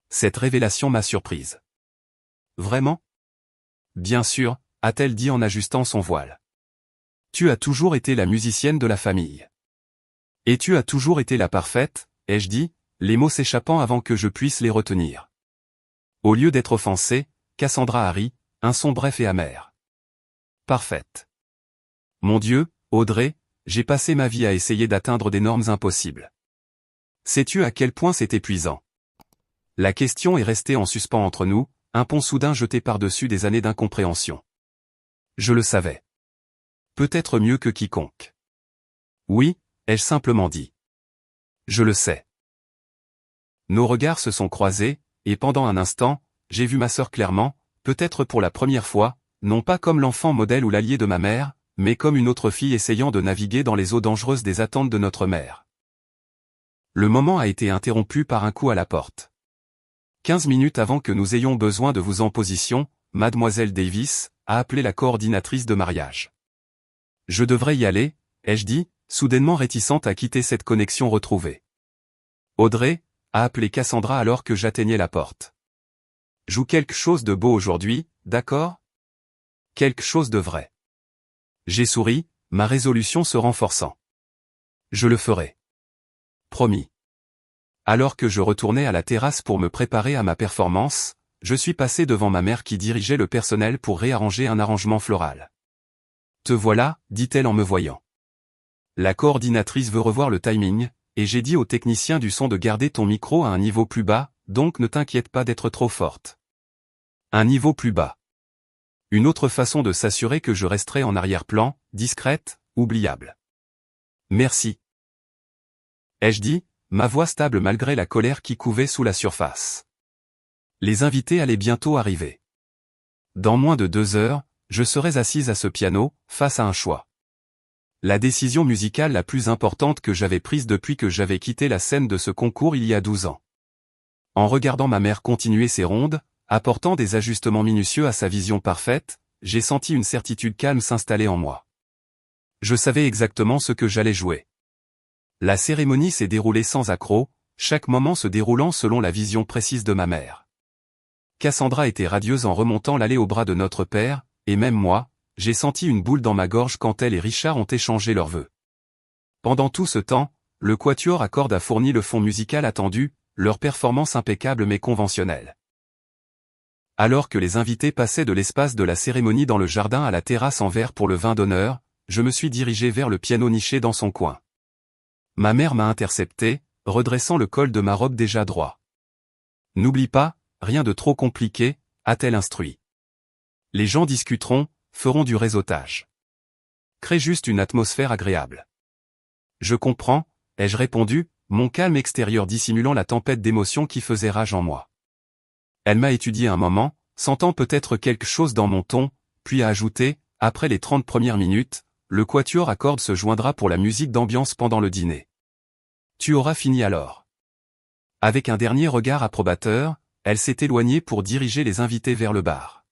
[SPEAKER 1] Cette révélation m'a surprise. Vraiment? Bien sûr, a-t-elle dit en ajustant son voile. Tu as toujours été la musicienne de la famille. Et tu as toujours été la parfaite, ai-je dit, les mots s'échappant avant que je puisse les retenir. Au lieu d'être offensée, Cassandra a ri, un son bref et amer. Parfaite. Mon Dieu, Audrey, j'ai passé ma vie à essayer d'atteindre des normes impossibles. Sais-tu à quel point c'est épuisant? La question est restée en suspens entre nous, un pont soudain jeté par-dessus des années d'incompréhension. Je le savais. Peut-être mieux que quiconque. Oui, ai-je simplement dit. Je le sais. Nos regards se sont croisés, et pendant un instant, j'ai vu ma sœur clairement, peut-être pour la première fois, non pas comme l'enfant modèle ou l'allié de ma mère, mais comme une autre fille essayant de naviguer dans les eaux dangereuses des attentes de notre mère. Le moment a été interrompu par un coup à la porte. 15 minutes avant que nous ayons besoin de vous en position, Mademoiselle Davis a appelé la coordinatrice de mariage. Je devrais y aller, ai-je dit, soudainement réticente à quitter cette connexion retrouvée. Audrey, a appelé Cassandra alors que j'atteignais la porte. Joue quelque chose de beau aujourd'hui, d'accord? Quelque chose de vrai. J'ai souri, ma résolution se renforçant. Je le ferai. Promis. Alors que je retournais à la terrasse pour me préparer à ma performance, je suis passé devant ma mère qui dirigeait le personnel pour réarranger un arrangement floral. Te voilà, dit-elle en me voyant. La coordinatrice veut revoir le timing, et j'ai dit au technicien du son de garder ton micro à un niveau plus bas, donc ne t'inquiète pas d'être trop forte. Un niveau plus bas. Une autre façon de s'assurer que je resterai en arrière-plan, discrète, oubliable. Merci. Ai-je dit, ma voix stable malgré la colère qui couvait sous la surface. Les invités allaient bientôt arriver. Dans moins de 2 heures, je serais assise à ce piano, face à un choix. La décision musicale la plus importante que j'avais prise depuis que j'avais quitté la scène de ce concours il y a 12 ans. En regardant ma mère continuer ses rondes, apportant des ajustements minutieux à sa vision parfaite, j'ai senti une certitude calme s'installer en moi. Je savais exactement ce que j'allais jouer. La cérémonie s'est déroulée sans accroc, chaque moment se déroulant selon la vision précise de ma mère. Cassandra était radieuse en remontant l'allée au bras de notre père, et même moi, j'ai senti une boule dans ma gorge quand elle et Richard ont échangé leurs vœux. Pendant tout ce temps, le quatuor à cordes a fourni le fond musical attendu, leur performance impeccable mais conventionnelle. Alors que les invités passaient de l'espace de la cérémonie dans le jardin à la terrasse en verre pour le vin d'honneur, je me suis dirigé vers le piano niché dans son coin. Ma mère m'a intercepté, redressant le col de ma robe déjà droit. N'oublie pas, rien de trop compliqué, a-t-elle instruit. Les gens discuteront, feront du réseautage. Crée juste une atmosphère agréable. Je comprends, ai-je répondu, mon calme extérieur dissimulant la tempête d'émotions qui faisait rage en moi. Elle m'a étudié un moment, sentant peut-être quelque chose dans mon ton, puis a ajouté, après les 30 premières minutes, le quatuor à cordes se joindra pour la musique d'ambiance pendant le dîner. Tu auras fini alors. Avec un dernier regard approbateur, elle s'est éloignée pour diriger les invités vers le bar.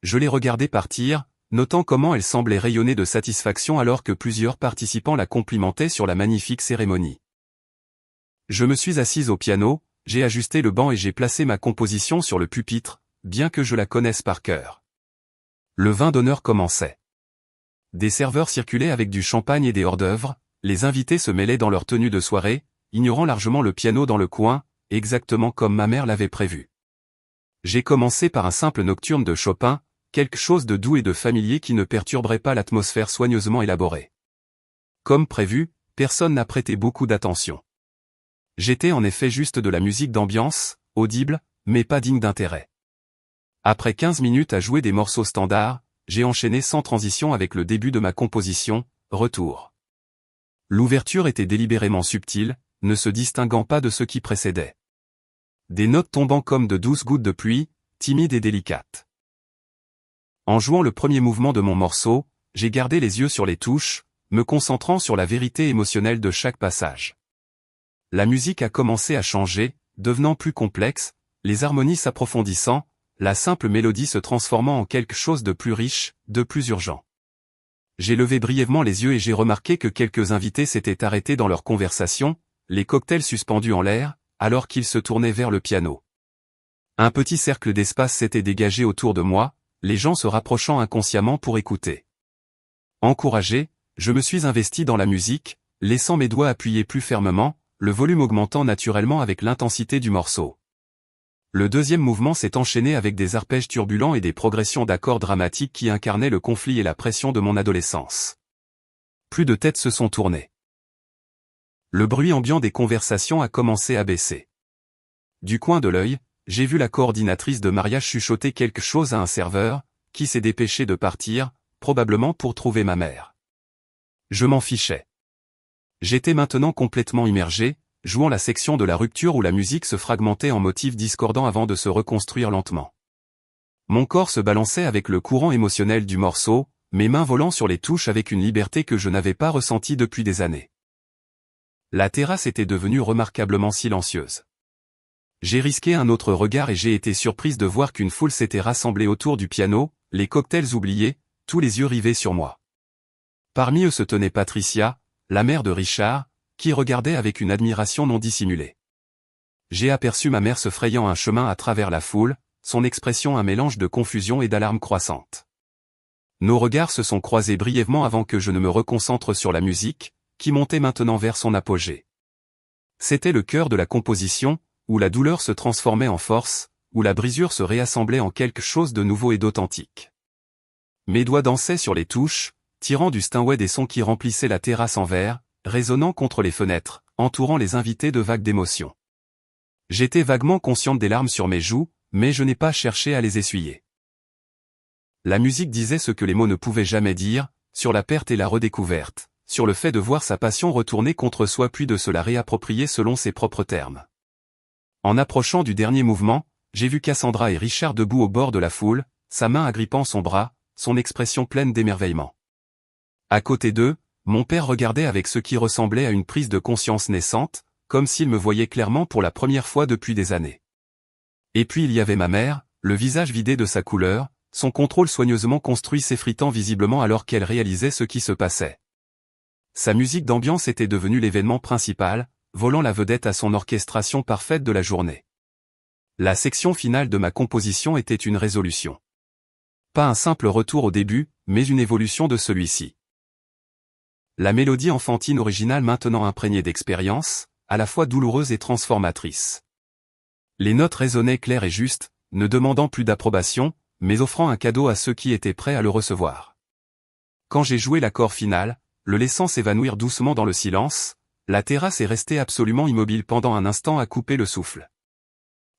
[SPEAKER 1] Je l'ai regardée partir, notant comment elle semblait rayonner de satisfaction alors que plusieurs participants la complimentaient sur la magnifique cérémonie. Je me suis assise au piano, j'ai ajusté le banc et j'ai placé ma composition sur le pupitre, bien que je la connaisse par cœur. Le vin d'honneur commençait. Des serveurs circulaient avec du champagne et des hors-d'œuvre, les invités se mêlaient dans leur tenue de soirée, ignorant largement le piano dans le coin, exactement comme ma mère l'avait prévu. J'ai commencé par un simple nocturne de Chopin, quelque chose de doux et de familier qui ne perturberait pas l'atmosphère soigneusement élaborée. Comme prévu, personne n'a prêté beaucoup d'attention. J'étais en effet juste de la musique d'ambiance, audible, mais pas digne d'intérêt. Après 15 minutes à jouer des morceaux standards, j'ai enchaîné sans transition avec le début de ma composition, Retour. L'ouverture était délibérément subtile, ne se distinguant pas de ce qui précédait. Des notes tombant comme de douces gouttes de pluie, timides et délicates. En jouant le premier mouvement de mon morceau, j'ai gardé les yeux sur les touches, me concentrant sur la vérité émotionnelle de chaque passage. La musique a commencé à changer, devenant plus complexe, les harmonies s'approfondissant, la simple mélodie se transformant en quelque chose de plus riche, de plus urgent. J'ai levé brièvement les yeux et j'ai remarqué que quelques invités s'étaient arrêtés dans leur conversation, les cocktails suspendus en l'air, alors qu'ils se tournaient vers le piano. Un petit cercle d'espace s'était dégagé autour de moi, les gens se rapprochant inconsciemment pour écouter. Encouragé, je me suis investi dans la musique, laissant mes doigts appuyer plus fermement, le volume augmentant naturellement avec l'intensité du morceau. Le deuxième mouvement s'est enchaîné avec des arpèges turbulents et des progressions d'accords dramatiques qui incarnaient le conflit et la pression de mon adolescence. Plus de têtes se sont tournées. Le bruit ambiant des conversations a commencé à baisser. Du coin de l'œil, j'ai vu la coordinatrice de mariage chuchoter quelque chose à un serveur, qui s'est dépêché de partir, probablement pour trouver ma mère. Je m'en fichais. J'étais maintenant complètement immergé, jouant la section de la rupture où la musique se fragmentait en motifs discordants avant de se reconstruire lentement. Mon corps se balançait avec le courant émotionnel du morceau, mes mains volant sur les touches avec une liberté que je n'avais pas ressentie depuis des années. La terrasse était devenue remarquablement silencieuse. J'ai risqué un autre regard et j'ai été surprise de voir qu'une foule s'était rassemblée autour du piano, les cocktails oubliés, tous les yeux rivés sur moi. Parmi eux se tenait Patricia, la mère de Richard, qui regardait avec une admiration non dissimulée. J'ai aperçu ma mère se frayant un chemin à travers la foule, son expression un mélange de confusion et d'alarme croissante. Nos regards se sont croisés brièvement avant que je ne me reconcentre sur la musique, qui montait maintenant vers son apogée. C'était le cœur de la composition, où la douleur se transformait en force, où la brisure se réassemblait en quelque chose de nouveau et d'authentique. Mes doigts dansaient sur les touches, tirant du Steinway des sons qui remplissaient la terrasse en verre, résonnant contre les fenêtres, entourant les invités de vagues d'émotions. J'étais vaguement consciente des larmes sur mes joues, mais je n'ai pas cherché à les essuyer. La musique disait ce que les mots ne pouvaient jamais dire, sur la perte et la redécouverte, sur le fait de voir sa passion retourner contre soi puis de se la réapproprier selon ses propres termes. En approchant du dernier mouvement, j'ai vu Cassandra et Richard debout au bord de la foule, sa main agrippant son bras, son expression pleine d'émerveillement. À côté d'eux, mon père regardait avec ce qui ressemblait à une prise de conscience naissante, comme s'il me voyait clairement pour la première fois depuis des années. Et puis il y avait ma mère, le visage vidé de sa couleur, son contrôle soigneusement construit s'effritant visiblement alors qu'elle réalisait ce qui se passait. Sa musique d'ambiance était devenue l'événement principal, volant la vedette à son orchestration parfaite de la journée. La section finale de ma composition était une résolution. Pas un simple retour au début, mais une évolution de celui-ci. La mélodie enfantine originale maintenant imprégnée d'expérience, à la fois douloureuse et transformatrice. Les notes résonnaient claires et justes, ne demandant plus d'approbation, mais offrant un cadeau à ceux qui étaient prêts à le recevoir. Quand j'ai joué l'accord final, le laissant s'évanouir doucement dans le silence, la terrasse est restée absolument immobile pendant un instant à couper le souffle.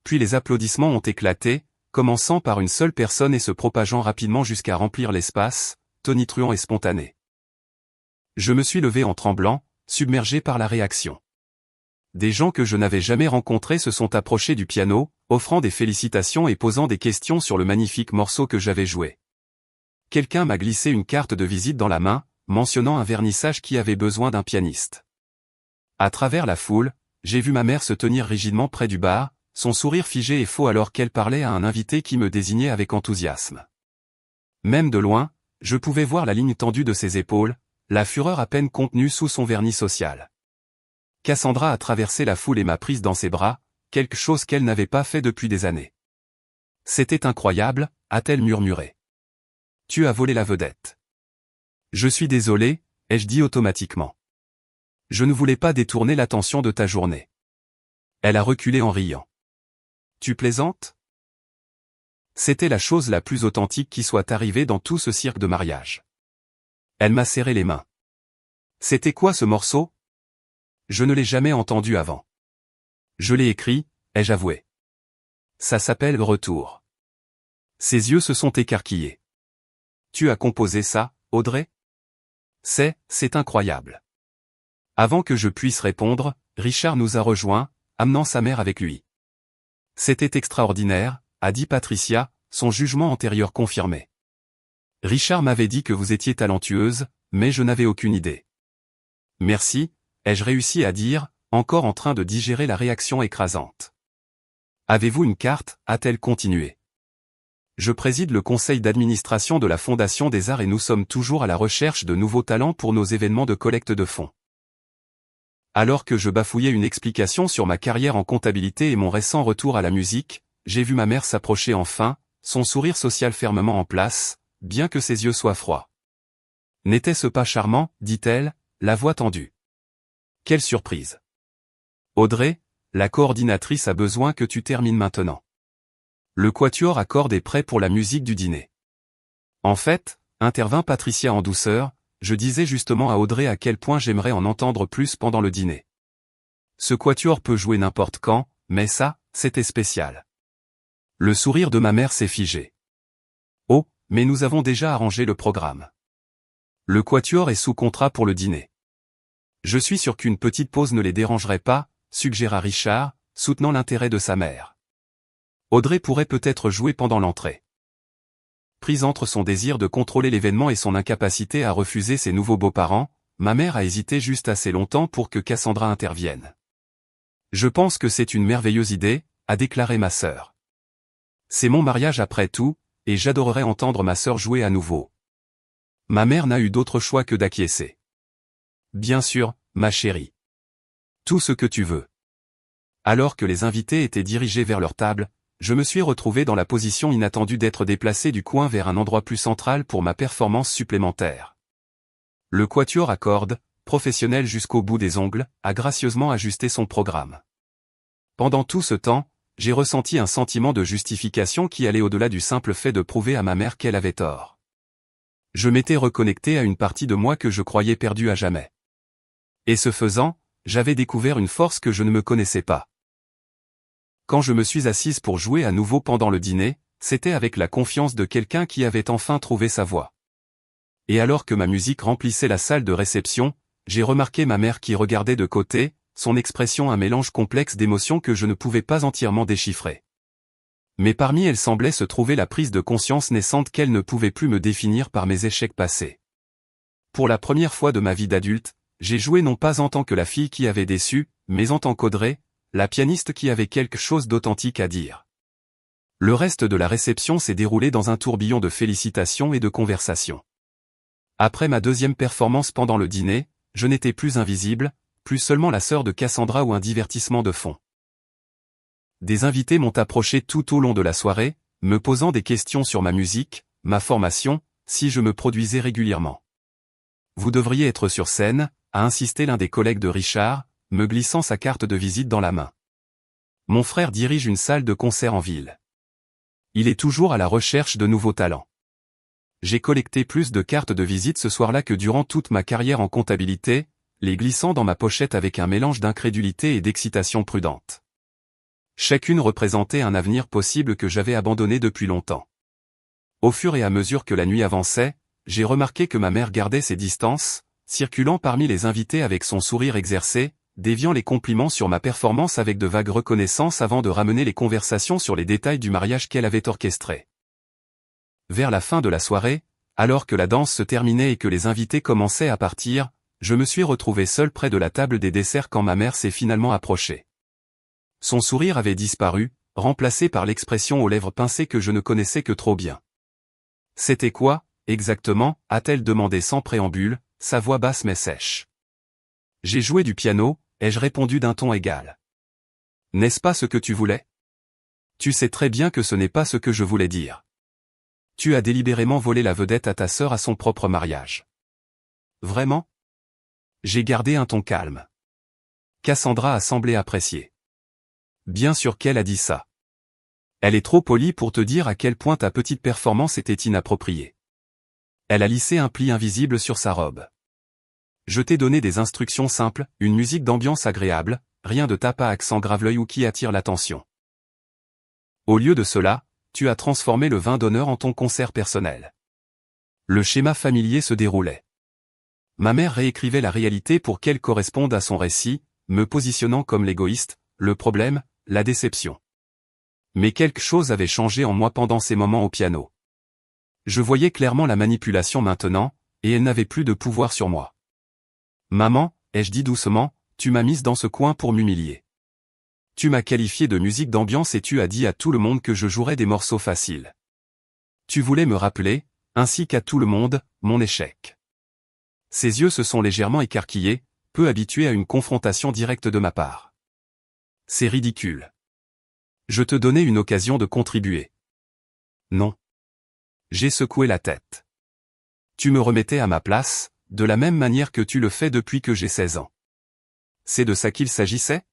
[SPEAKER 1] Puis les applaudissements ont éclaté, commençant par une seule personne et se propageant rapidement jusqu'à remplir l'espace, tonitruant et spontané. Je me suis levé en tremblant, submergé par la réaction. Des gens que je n'avais jamais rencontrés se sont approchés du piano, offrant des félicitations et posant des questions sur le magnifique morceau que j'avais joué. Quelqu'un m'a glissé une carte de visite dans la main, mentionnant un vernissage qui avait besoin d'un pianiste. À travers la foule, j'ai vu ma mère se tenir rigidement près du bar, son sourire figé et faux alors qu'elle parlait à un invité qui me désignait avec enthousiasme. Même de loin, je pouvais voir la ligne tendue de ses épaules, la fureur à peine contenue sous son vernis social. Cassandra a traversé la foule et m'a prise dans ses bras, quelque chose qu'elle n'avait pas fait depuis des années. C'était incroyable, a-t-elle murmuré. Tu as volé la vedette. Je suis désolé, ai-je dit automatiquement. Je ne voulais pas détourner l'attention de ta journée. Elle a reculé en riant. Tu plaisantes? C'était la chose la plus authentique qui soit arrivée dans tout ce cirque de mariage. Elle m'a serré les mains. C'était quoi ce morceau? Je ne l'ai jamais entendu avant. Je l'ai écrit, ai-je avoué. Ça s'appelle Retour. Ses yeux se sont écarquillés. Tu as composé ça, Audrey? C'est incroyable. Avant que je puisse répondre, Richard nous a rejoints, amenant sa mère avec lui. C'était extraordinaire, a dit Patricia, son jugement antérieur confirmé. Richard m'avait dit que vous étiez talentueuse, mais je n'avais aucune idée. Merci, ai-je réussi à dire, encore en train de digérer la réaction écrasante. Avez-vous une carte, a-t-elle continué. Je préside le conseil d'administration de la Fondation des Arts et nous sommes toujours à la recherche de nouveaux talents pour nos événements de collecte de fonds. Alors que je bafouillais une explication sur ma carrière en comptabilité et mon récent retour à la musique, j'ai vu ma mère s'approcher enfin, son sourire social fermement en place, bien que ses yeux soient froids. N'était-ce pas charmant, dit-elle, la voix tendue. Quelle surprise. Audrey, la coordinatrice a besoin que tu termines maintenant. Le quatuor à cordes est prêt pour la musique du dîner. En fait, intervint Patricia en douceur, je disais justement à Audrey à quel point j'aimerais en entendre plus pendant le dîner. Ce quatuor peut jouer n'importe quand, mais ça, c'était spécial. Le sourire de ma mère s'est figé. Oh, mais nous avons déjà arrangé le programme. Le quatuor est sous contrat pour le dîner. Je suis sûr qu'une petite pause ne les dérangerait pas, suggéra Richard, soutenant l'intérêt de sa mère. Audrey pourrait peut-être jouer pendant l'entrée. Prise entre son désir de contrôler l'événement et son incapacité à refuser ses nouveaux beaux-parents, ma mère a hésité juste assez longtemps pour que Cassandra intervienne. Je pense que c'est une merveilleuse idée, a déclaré ma sœur. C'est mon mariage après tout, et j'adorerais entendre ma sœur jouer à nouveau. Ma mère n'a eu d'autre choix que d'acquiescer. Bien sûr, ma chérie. Tout ce que tu veux. Alors que les invités étaient dirigés vers leur table, je me suis retrouvé dans la position inattendue d'être déplacé du coin vers un endroit plus central pour ma performance supplémentaire. Le quatuor à cordes, professionnel jusqu'au bout des ongles, a gracieusement ajusté son programme. Pendant tout ce temps, j'ai ressenti un sentiment de justification qui allait au-delà du simple fait de prouver à ma mère qu'elle avait tort. Je m'étais reconnecté à une partie de moi que je croyais perdue à jamais. Et ce faisant, j'avais découvert une force que je ne me connaissais pas. Quand je me suis assise pour jouer à nouveau pendant le dîner, c'était avec la confiance de quelqu'un qui avait enfin trouvé sa voie. Et alors que ma musique remplissait la salle de réception, j'ai remarqué ma mère qui regardait de côté, son expression un mélange complexe d'émotions que je ne pouvais pas entièrement déchiffrer. Mais parmi elles semblait se trouver la prise de conscience naissante qu'elle ne pouvait plus me définir par mes échecs passés. Pour la première fois de ma vie d'adulte, j'ai joué non pas en tant que la fille qui avait déçu, mais en tant qu'Audrey, la pianiste qui avait quelque chose d'authentique à dire. Le reste de la réception s'est déroulé dans un tourbillon de félicitations et de conversations. Après ma deuxième performance pendant le dîner, je n'étais plus invisible, plus seulement la sœur de Cassandra ou un divertissement de fond. Des invités m'ont approché tout au long de la soirée, me posant des questions sur ma musique, ma formation, si je me produisais régulièrement. Vous devriez être sur scène, a insisté l'un des collègues de Richard, me glissant sa carte de visite dans la main. Mon frère dirige une salle de concert en ville. Il est toujours à la recherche de nouveaux talents. J'ai collecté plus de cartes de visite ce soir-là que durant toute ma carrière en comptabilité, les glissant dans ma pochette avec un mélange d'incrédulité et d'excitation prudente. Chacune représentait un avenir possible que j'avais abandonné depuis longtemps. Au fur et à mesure que la nuit avançait, j'ai remarqué que ma mère gardait ses distances, circulant parmi les invités avec son sourire exercé, déviant les compliments sur ma performance avec de vagues reconnaissances avant de ramener les conversations sur les détails du mariage qu'elle avait orchestré. Vers la fin de la soirée, alors que la danse se terminait et que les invités commençaient à partir, je me suis retrouvé seul près de la table des desserts quand ma mère s'est finalement approchée. Son sourire avait disparu, remplacé par l'expression aux lèvres pincées que je ne connaissais que trop bien. C'était quoi, exactement, a-t-elle demandé sans préambule, sa voix basse mais sèche. J'ai joué du piano, ai-je répondu d'un ton égal. N'est-ce pas ce que tu voulais? Tu sais très bien que ce n'est pas ce que je voulais dire. Tu as délibérément volé la vedette à ta sœur à son propre mariage. Vraiment? J'ai gardé un ton calme. Cassandra a semblé apprécier. Bien sûr qu'elle a dit ça. Elle est trop polie pour te dire à quel point ta petite performance était inappropriée. Elle a lissé un pli invisible sur sa robe. Je t'ai donné des instructions simples, une musique d'ambiance agréable, rien de tape à accent grave-l'œil ou qui attire l'attention. Au lieu de cela, tu as transformé le vin d'honneur en ton concert personnel. Le schéma familier se déroulait. Ma mère réécrivait la réalité pour qu'elle corresponde à son récit, me positionnant comme l'égoïste, le problème, la déception. Mais quelque chose avait changé en moi pendant ces moments au piano. Je voyais clairement la manipulation maintenant, et elle n'avait plus de pouvoir sur moi. Maman, ai-je dit doucement, tu m'as mise dans ce coin pour m'humilier. Tu m'as qualifié de musique d'ambiance et tu as dit à tout le monde que je jouerais des morceaux faciles. Tu voulais me rappeler, ainsi qu'à tout le monde, mon échec. Ses yeux se sont légèrement écarquillés, peu habitués à une confrontation directe de ma part. C'est ridicule. Je te donnais une occasion de contribuer. Non. J'ai secoué la tête. Tu me remettais à ma place, de la même manière que tu le fais depuis que j'ai 16 ans. C'est de ça qu'il s'agissait?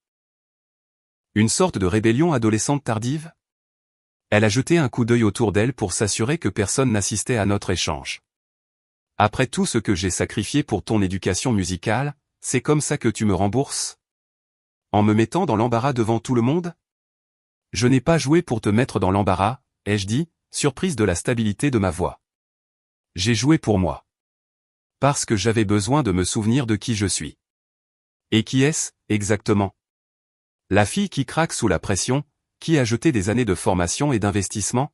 [SPEAKER 1] Une sorte de rébellion adolescente tardive? Elle a jeté un coup d'œil autour d'elle pour s'assurer que personne n'assistait à notre échange. Après tout ce que j'ai sacrifié pour ton éducation musicale, c'est comme ça que tu me rembourses? En me mettant dans l'embarras devant tout le monde? Je n'ai pas joué pour te mettre dans l'embarras, ai-je dit, surprise de la stabilité de ma voix. J'ai joué pour moi. Parce que j'avais besoin de me souvenir de qui je suis. Et qui est-ce, exactement? La fille qui craque sous la pression, qui a jeté des années de formation et d'investissement?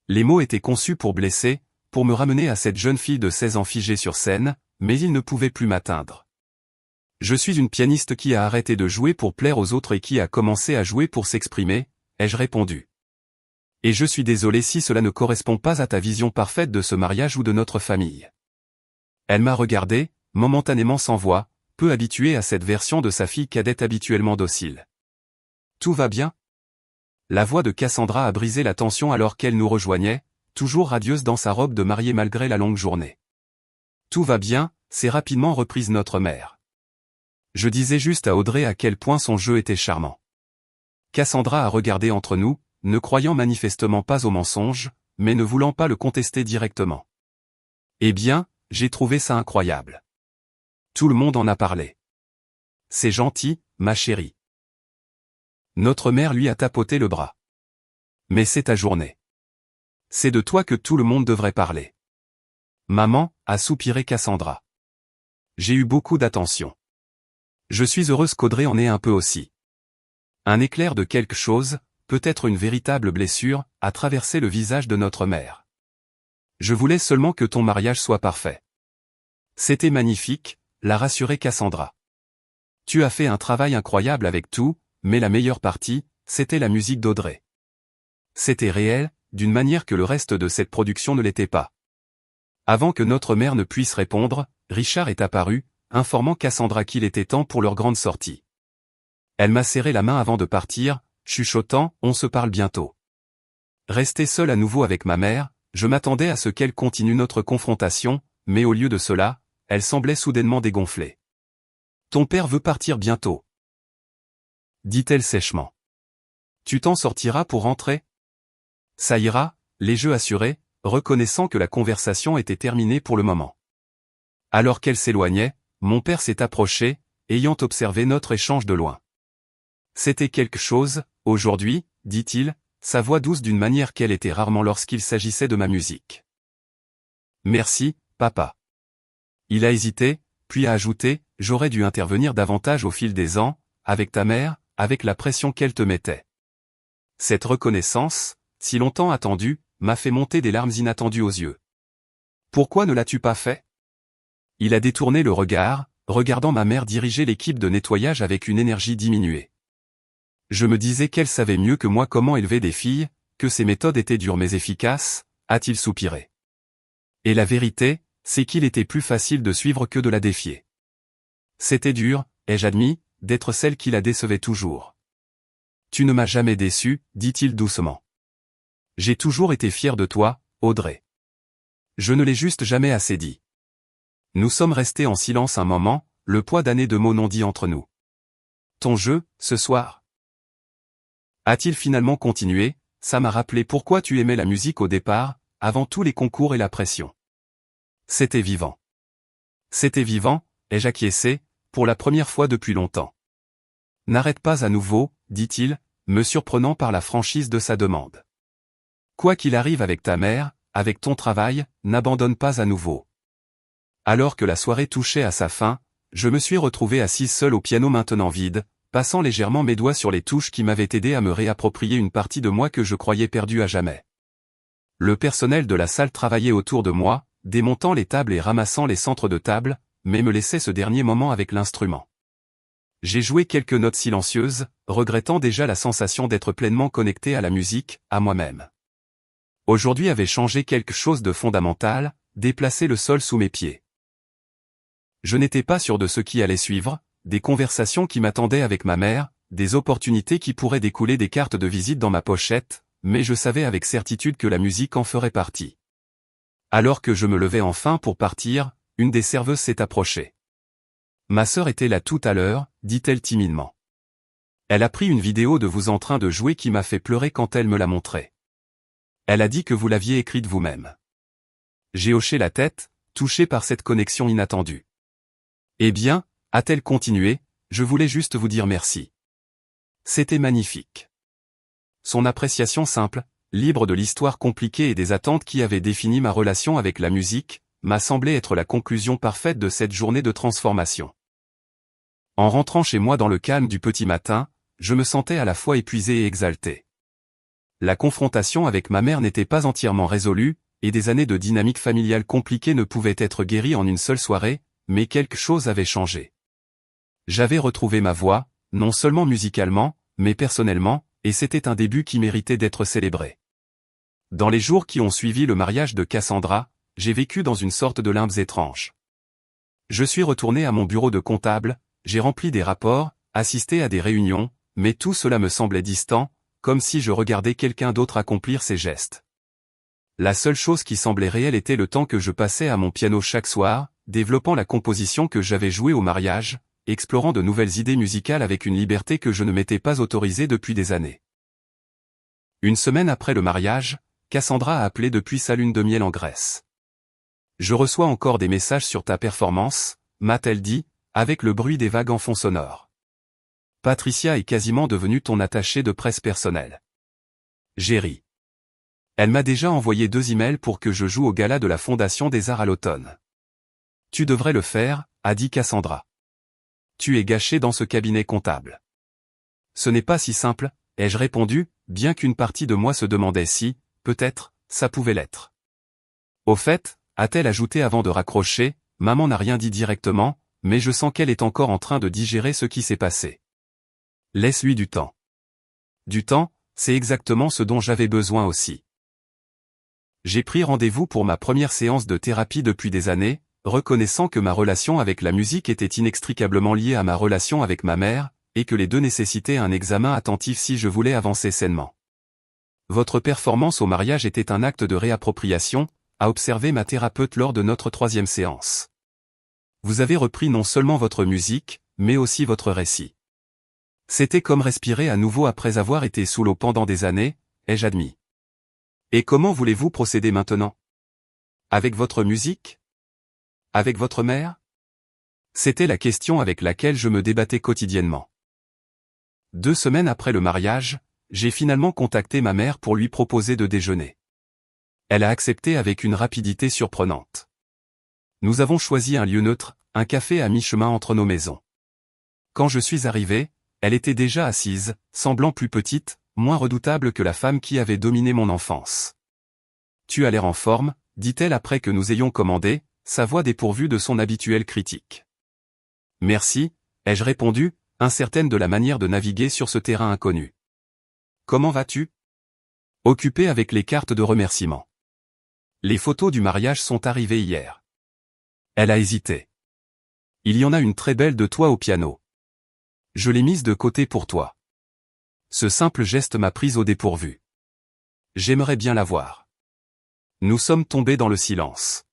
[SPEAKER 1] Les mots étaient conçus pour blesser, pour me ramener à cette jeune fille de 16 ans figée sur scène, mais ils ne pouvaient plus m'atteindre. Je suis une pianiste qui a arrêté de jouer pour plaire aux autres et qui a commencé à jouer pour s'exprimer, ai-je répondu. Et je suis désolé si cela ne correspond pas à ta vision parfaite de ce mariage ou de notre famille. Elle m'a regardé, momentanément sans voix, peu habituée à cette version de sa fille cadette habituellement docile. Tout va bien? La voix de Cassandra a brisé la tension alors qu'elle nous rejoignait, toujours radieuse dans sa robe de mariée malgré la longue journée. Tout va bien, s'est rapidement reprise notre mère. Je disais juste à Audrey à quel point son jeu était charmant. Cassandra a regardé entre nous, ne croyant manifestement pas au mensonge, mais ne voulant pas le contester directement. Eh bien, j'ai trouvé ça incroyable. Tout le monde en a parlé. C'est gentil, ma chérie. Notre mère lui a tapoté le bras. Mais c'est ta journée. C'est de toi que tout le monde devrait parler. Maman, a soupiré Cassandra. J'ai eu beaucoup d'attention. Je suis heureuse qu'Audrey en ait un peu aussi. Un éclair de quelque chose, peut-être une véritable blessure, a traversé le visage de notre mère. Je voulais seulement que ton mariage soit parfait. C'était magnifique, l'a rassuré Cassandra. Tu as fait un travail incroyable avec tout, mais la meilleure partie, c'était la musique d'Audrey. C'était réel, d'une manière que le reste de cette production ne l'était pas. Avant que notre mère ne puisse répondre, Richard est apparu, informant Cassandra qu'il était temps pour leur grande sortie. Elle m'a serré la main avant de partir, chuchotant « On se parle bientôt ». Restée seule à nouveau avec ma mère, je m'attendais à ce qu'elle continue notre confrontation, mais au lieu de cela, elle semblait soudainement dégonflée. « Ton père veut partir bientôt », dit-elle sèchement. « Tu t'en sortiras pour rentrer ? » Ça ira, les jeux assurés, reconnaissant que la conversation était terminée pour le moment. Alors qu'elle s'éloignait, mon père s'est approché, ayant observé notre échange de loin. C'était quelque chose, aujourd'hui, dit-il, sa voix douce d'une manière qu'elle était rarement lorsqu'il s'agissait de ma musique. Merci, papa. Il a hésité, puis a ajouté, j'aurais dû intervenir davantage au fil des ans, avec ta mère, avec la pression qu'elle te mettait. Cette reconnaissance, si longtemps attendue, m'a fait monter des larmes inattendues aux yeux. Pourquoi ne l'as-tu pas fait? Il a détourné le regard, regardant ma mère diriger l'équipe de nettoyage avec une énergie diminuée. Je me disais qu'elle savait mieux que moi comment élever des filles, que ses méthodes étaient dures mais efficaces, a-t-il soupiré. Et la vérité, c'est qu'il était plus facile de suivre que de la défier. C'était dur, ai-je admis, d'être celle qui la décevait toujours. Tu ne m'as jamais déçu, dit-il doucement. J'ai toujours été fier de toi, Audrey. Je ne l'ai juste jamais assez dit. Nous sommes restés en silence un moment, le poids d'années de mots non dits entre nous. Ton jeu, ce soir? A-t-il finalement continué, ça m'a rappelé pourquoi tu aimais la musique au départ, avant tous les concours et la pression. C'était vivant. C'était vivant, ai-je acquiescé, pour la première fois depuis longtemps. N'arrête pas à nouveau, dit-il, me surprenant par la franchise de sa demande. Quoi qu'il arrive avec ta mère, avec ton travail, n'abandonne pas à nouveau. Alors que la soirée touchait à sa fin, je me suis retrouvé assise seule au piano maintenant vide, passant légèrement mes doigts sur les touches qui m'avaient aidé à me réapproprier une partie de moi que je croyais perdue à jamais. Le personnel de la salle travaillait autour de moi, démontant les tables et ramassant les centres de table, mais me laissait ce dernier moment avec l'instrument. J'ai joué quelques notes silencieuses, regrettant déjà la sensation d'être pleinement connecté à la musique, à moi-même. Aujourd'hui avait changé quelque chose de fondamental, déplacer le sol sous mes pieds. Je n'étais pas sûr de ce qui allait suivre, des conversations qui m'attendaient avec ma mère, des opportunités qui pourraient découler des cartes de visite dans ma pochette, mais je savais avec certitude que la musique en ferait partie. Alors que je me levais enfin pour partir, une des serveuses s'est approchée. « Ma sœur était là tout à l'heure », dit-elle timidement. Elle a pris une vidéo de vous en train de jouer qui m'a fait pleurer quand elle me l'a montrée. Elle a dit que vous l'aviez écrite vous-même. J'ai hoché la tête, touché par cette connexion inattendue. Eh bien, a-t-elle continué, je voulais juste vous dire merci. C'était magnifique. Son appréciation simple, libre de l'histoire compliquée et des attentes qui avaient défini ma relation avec la musique, m'a semblé être la conclusion parfaite de cette journée de transformation. En rentrant chez moi dans le calme du petit matin, je me sentais à la fois épuisé et exalté. La confrontation avec ma mère n'était pas entièrement résolue, et des années de dynamique familiale compliquée ne pouvaient être guéries en une seule soirée, mais quelque chose avait changé. J'avais retrouvé ma voix, non seulement musicalement, mais personnellement, et c'était un début qui méritait d'être célébré. Dans les jours qui ont suivi le mariage de Cassandra, j'ai vécu dans une sorte de limbes étrange. Je suis retourné à mon bureau de comptable, j'ai rempli des rapports, assisté à des réunions, mais tout cela me semblait distant, comme si je regardais quelqu'un d'autre accomplir ses gestes. La seule chose qui semblait réelle était le temps que je passais à mon piano chaque soir, développant la composition que j'avais jouée au mariage, explorant de nouvelles idées musicales avec une liberté que je ne m'étais pas autorisée depuis des années. Une semaine après le mariage, Cassandra a appelé depuis sa lune de miel en Grèce. Je reçois encore des messages sur ta performance, m'a-t-elle dit, avec le bruit des vagues en fond sonore. Patricia est quasiment devenue ton attachée de presse personnelle. J'ai ri. Elle m'a déjà envoyé 2 emails pour que je joue au gala de la Fondation des Arts à l'automne. Tu devrais le faire, a dit Cassandra. Tu es gâché dans ce cabinet comptable. Ce n'est pas si simple, ai-je répondu, bien qu'une partie de moi se demandait si, peut-être, ça pouvait l'être. Au fait, a-t-elle ajouté avant de raccrocher, maman n'a rien dit directement, mais je sens qu'elle est encore en train de digérer ce qui s'est passé. Laisse-lui du temps. Du temps, c'est exactement ce dont j'avais besoin aussi. J'ai pris rendez-vous pour ma première séance de thérapie depuis des années, reconnaissant que ma relation avec la musique était inextricablement liée à ma relation avec ma mère, et que les deux nécessitaient un examen attentif si je voulais avancer sainement. Votre performance au mariage était un acte de réappropriation, a observé ma thérapeute lors de notre 3e séance. Vous avez repris non seulement votre musique, mais aussi votre récit. C'était comme respirer à nouveau après avoir été sous l'eau pendant des années, ai-je admis. Et comment voulez-vous procéder maintenant? Avec votre musique? Avec votre mère? C'était la question avec laquelle je me débattais quotidiennement. 2 semaines après le mariage, j'ai finalement contacté ma mère pour lui proposer de déjeuner. Elle a accepté avec une rapidité surprenante. Nous avons choisi un lieu neutre, un café à mi-chemin entre nos maisons. Quand je suis arrivé, elle était déjà assise, semblant plus petite, moins redoutable que la femme qui avait dominé mon enfance. Tu as l'air en forme, dit-elle après que nous ayons commandé, sa voix dépourvue de son habituelle critique. Merci, ai-je répondu, incertaine de la manière de naviguer sur ce terrain inconnu. Comment vas-tu? Occupé avec les cartes de remerciement. Les photos du mariage sont arrivées hier. Elle a hésité. Il y en a une très belle de toi au piano. Je l'ai mise de côté pour toi. Ce simple geste m'a prise au dépourvu. J'aimerais bien la voir. Nous sommes tombés dans le silence.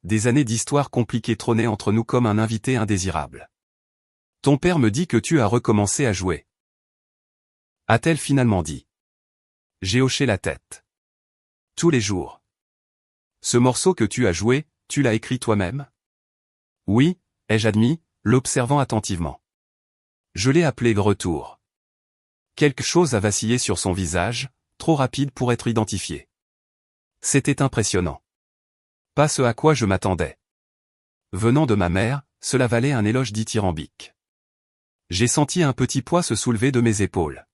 [SPEAKER 1] Des années d'histoire compliquée trônaient entre nous comme un invité indésirable. Ton père me dit que tu as recommencé à jouer. A-t-elle finalement dit. J'ai hoché la tête. Tous les jours. Ce morceau que tu as joué, tu l'as écrit toi-même? Oui, ai-je admis, l'observant attentivement. Je l'ai appelé de retour. Quelque chose a vacillé sur son visage, trop rapide pour être identifié. C'était impressionnant. Pas ce à quoi je m'attendais. Venant de ma mère, cela valait un éloge dithyrambique. J'ai senti un petit poids se soulever de mes épaules.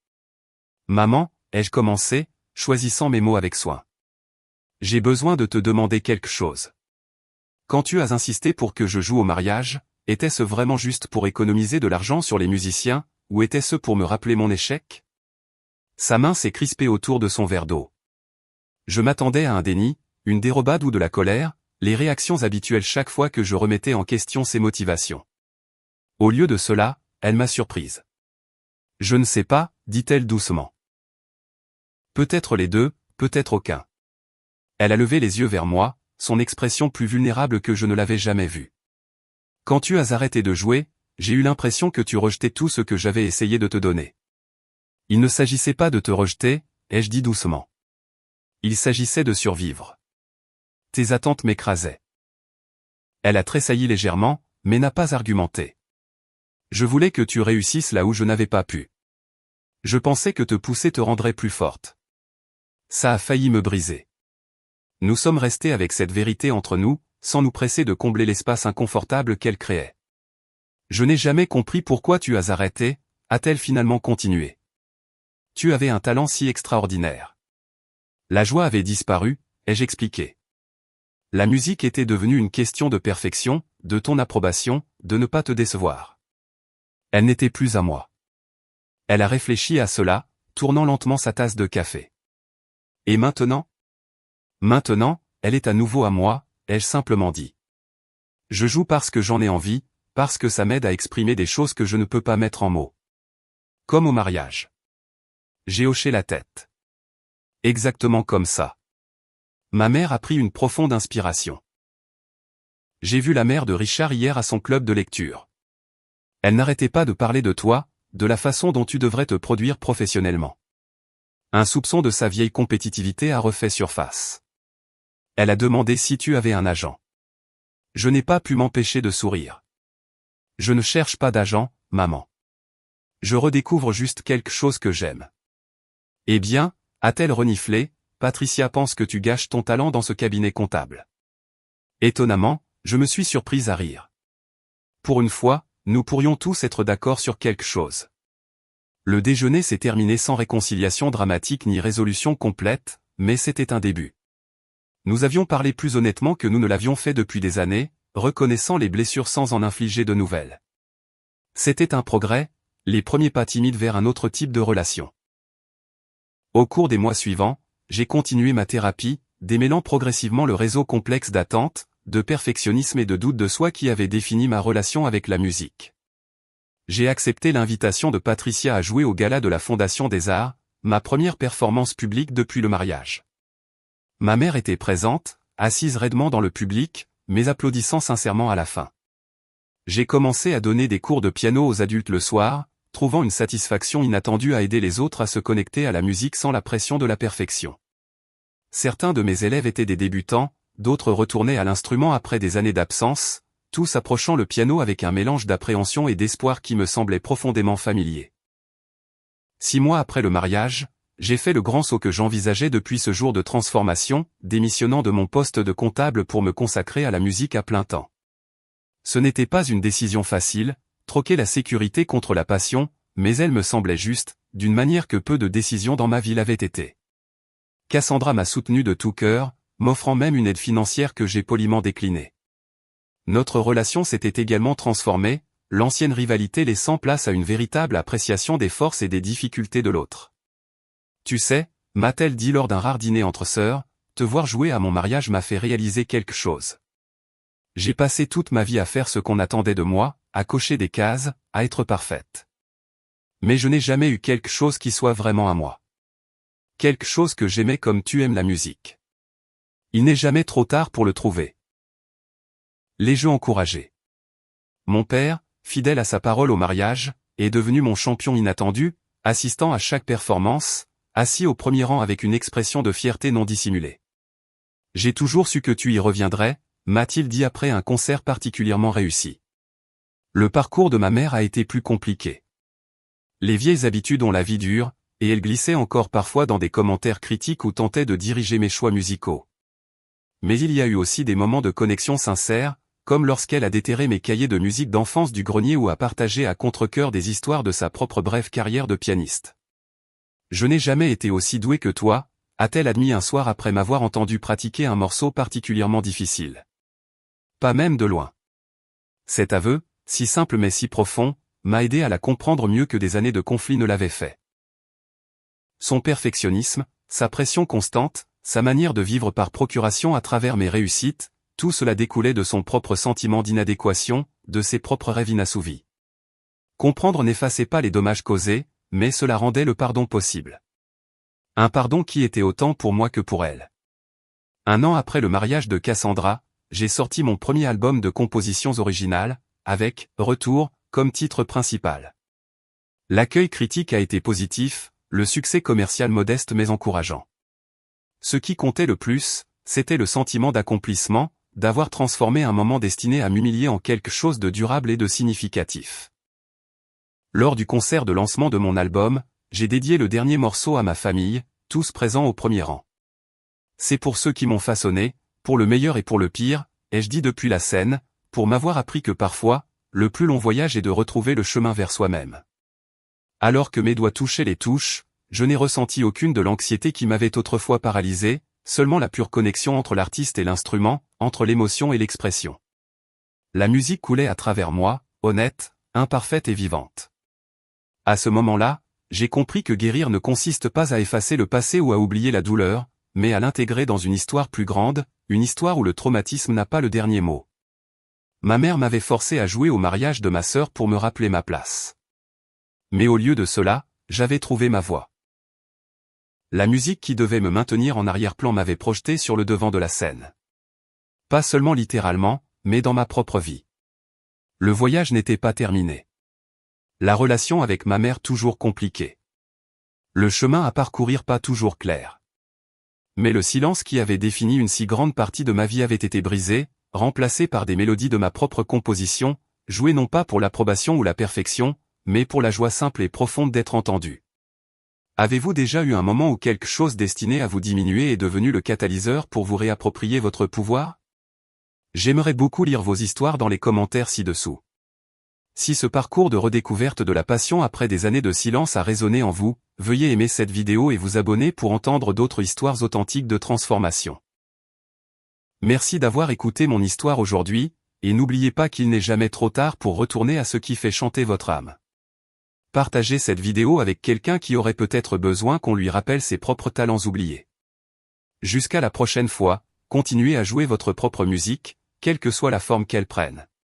[SPEAKER 1] Maman, ai-je commencé, choisissant mes mots avec soin. J'ai besoin de te demander quelque chose. Quand tu as insisté pour que je joue au mariage, était-ce vraiment juste pour économiser de l'argent sur les musiciens, ou était-ce pour me rappeler mon échec? Sa main s'est crispée autour de son verre d'eau. Je m'attendais à un déni, une dérobade ou de la colère, les réactions habituelles chaque fois que je remettais en question ses motivations. Au lieu de cela, elle m'a surprise. Je ne sais pas, dit-elle doucement. Peut-être les deux, peut-être aucun. Elle a levé les yeux vers moi, son expression plus vulnérable que je ne l'avais jamais vue. Quand tu as arrêté de jouer, j'ai eu l'impression que tu rejetais tout ce que j'avais essayé de te donner. Il ne s'agissait pas de te rejeter, ai-je dit doucement. Il s'agissait de survivre. Tes attentes m'écrasaient. Elle a tressailli légèrement, mais n'a pas argumenté. Je voulais que tu réussisses là où je n'avais pas pu. Je pensais que te pousser te rendrait plus forte. Ça a failli me briser. Nous sommes restés avec cette vérité entre nous, sans nous presser de combler l'espace inconfortable qu'elle créait. Je n'ai jamais compris pourquoi tu as arrêté, a-t-elle finalement continué. Tu avais un talent si extraordinaire. La joie avait disparu, ai-je expliqué. La musique était devenue une question de perfection, de ton approbation, de ne pas te décevoir. Elle n'était plus à moi. Elle a réfléchi à cela, tournant lentement sa tasse de café. Et maintenant? Maintenant, elle est à nouveau à moi, ai-je simplement dit. Je joue parce que j'en ai envie, parce que ça m'aide à exprimer des choses que je ne peux pas mettre en mots. Comme au mariage. J'ai hoché la tête. Exactement comme ça. Ma mère a pris une profonde inspiration. J'ai vu la mère de Richard hier à son club de lecture. Elle n'arrêtait pas de parler de toi, de la façon dont tu devrais te produire professionnellement. Un soupçon de sa vieille compétitivité a refait surface. Elle a demandé si tu avais un agent. Je n'ai pas pu m'empêcher de sourire. Je ne cherche pas d'agent, maman. Je redécouvre juste quelque chose que j'aime. Eh bien, a-t-elle reniflé, Patricia pense que tu gâches ton talent dans ce cabinet comptable. Étonnamment, je me suis surprise à rire. Pour une fois, nous pourrions tous être d'accord sur quelque chose. Le déjeuner s'est terminé sans réconciliation dramatique ni résolution complète, mais c'était un début. Nous avions parlé plus honnêtement que nous ne l'avions fait depuis des années, reconnaissant les blessures sans en infliger de nouvelles. C'était un progrès, les premiers pas timides vers un autre type de relation. Au cours des mois suivants, j'ai continué ma thérapie, démêlant progressivement le réseau complexe d'attentes, de perfectionnisme et de doute de soi qui avait défini ma relation avec la musique. J'ai accepté l'invitation de Patricia à jouer au gala de la Fondation des Arts, ma première performance publique depuis le mariage. Ma mère était présente, assise raidement dans le public, mais applaudissant sincèrement à la fin. J'ai commencé à donner des cours de piano aux adultes le soir, trouvant une satisfaction inattendue à aider les autres à se connecter à la musique sans la pression de la perfection. Certains de mes élèves étaient des débutants, d'autres retournaient à l'instrument après des années d'absence, tous approchant le piano avec un mélange d'appréhension et d'espoir qui me semblait profondément familier. 6 mois après le mariage, j'ai fait le grand saut que j'envisageais depuis ce jour de transformation, démissionnant de mon poste de comptable pour me consacrer à la musique à plein temps. Ce n'était pas une décision facile, troquer la sécurité contre la passion, mais elle me semblait juste, d'une manière que peu de décisions dans ma vie l'avaient été. Cassandra m'a soutenu de tout cœur, m'offrant même une aide financière que j'ai poliment déclinée. Notre relation s'était également transformée, l'ancienne rivalité laissant place à une véritable appréciation des forces et des difficultés de l'autre. Tu sais, m'a-t-elle dit lors d'un rare dîner entre sœurs, te voir jouer à mon mariage m'a fait réaliser quelque chose. J'ai passé toute ma vie à faire ce qu'on attendait de moi, à cocher des cases, à être parfaite. Mais je n'ai jamais eu quelque chose qui soit vraiment à moi. Quelque chose que j'aimais comme tu aimes la musique. Il n'est jamais trop tard pour le trouver. Les jeux encouragés. Mon père, fidèle à sa parole au mariage, est devenu mon champion inattendu, assistant à chaque performance, assis au premier rang avec une expression de fierté non dissimulée. J'ai toujours su que tu y reviendrais, m'a-t-il dit après un concert particulièrement réussi. Le parcours de ma mère a été plus compliqué. Les vieilles habitudes ont la vie dure, et elle glissait encore parfois dans des commentaires critiques ou tentait de diriger mes choix musicaux. Mais il y a eu aussi des moments de connexion sincère, comme lorsqu'elle a déterré mes cahiers de musique d'enfance du grenier ou a partagé à contre-cœur des histoires de sa propre brève carrière de pianiste. Je n'ai jamais été aussi doué que toi, a-t-elle admis un soir après m'avoir entendu pratiquer un morceau particulièrement difficile. Pas même de loin. Cet aveu, si simple mais si profond, m'a aidé à la comprendre mieux que des années de conflit ne l'avaient fait. Son perfectionnisme, sa pression constante, sa manière de vivre par procuration à travers mes réussites, tout cela découlait de son propre sentiment d'inadéquation, de ses propres rêves inassouvis. Comprendre n'effaçait pas les dommages causés, mais cela rendait le pardon possible. Un pardon qui était autant pour moi que pour elle. 1 an après le mariage de Cassandra, j'ai sorti mon premier album de compositions originales, avec « Retour » comme titre principal. L'accueil critique a été positif, le succès commercial modeste mais encourageant. Ce qui comptait le plus, c'était le sentiment d'accomplissement, d'avoir transformé un moment destiné à m'humilier en quelque chose de durable et de significatif. Lors du concert de lancement de mon album, j'ai dédié le dernier morceau à ma famille, tous présents au premier rang. C'est pour ceux qui m'ont façonné, pour le meilleur et pour le pire, ai-je dit depuis la scène, pour m'avoir appris que parfois, le plus long voyage est de retrouver le chemin vers soi-même. Alors que mes doigts touchaient les touches, je n'ai ressenti aucune de l'anxiété qui m'avait autrefois paralysé, seulement la pure connexion entre l'artiste et l'instrument, entre l'émotion et l'expression. La musique coulait à travers moi, honnête, imparfaite et vivante. À ce moment-là, j'ai compris que guérir ne consiste pas à effacer le passé ou à oublier la douleur, mais à l'intégrer dans une histoire plus grande, une histoire où le traumatisme n'a pas le dernier mot. Ma mère m'avait forcé à jouer au mariage de ma sœur pour me rappeler ma place. Mais au lieu de cela, j'avais trouvé ma voie. La musique qui devait me maintenir en arrière-plan m'avait projeté sur le devant de la scène. Pas seulement littéralement, mais dans ma propre vie. Le voyage n'était pas terminé. La relation avec ma mère toujours compliquée. Le chemin à parcourir pas toujours clair. Mais le silence qui avait défini une si grande partie de ma vie avait été brisé, remplacé par des mélodies de ma propre composition, jouées non pas pour l'approbation ou la perfection, mais pour la joie simple et profonde d'être entendu. Avez-vous déjà eu un moment où quelque chose destiné à vous diminuer est devenu le catalyseur pour vous réapproprier votre pouvoir? J'aimerais beaucoup lire vos histoires dans les commentaires ci-dessous. Si ce parcours de redécouverte de la passion après des années de silence a résonné en vous, veuillez aimer cette vidéo et vous abonner pour entendre d'autres histoires authentiques de transformation. Merci d'avoir écouté mon histoire aujourd'hui, et n'oubliez pas qu'il n'est jamais trop tard pour retourner à ce qui fait chanter votre âme. Partagez cette vidéo avec quelqu'un qui aurait peut-être besoin qu'on lui rappelle ses propres talents oubliés. Jusqu'à la prochaine fois, continuez à jouer votre propre musique, quelle que soit la forme qu'elle prenne.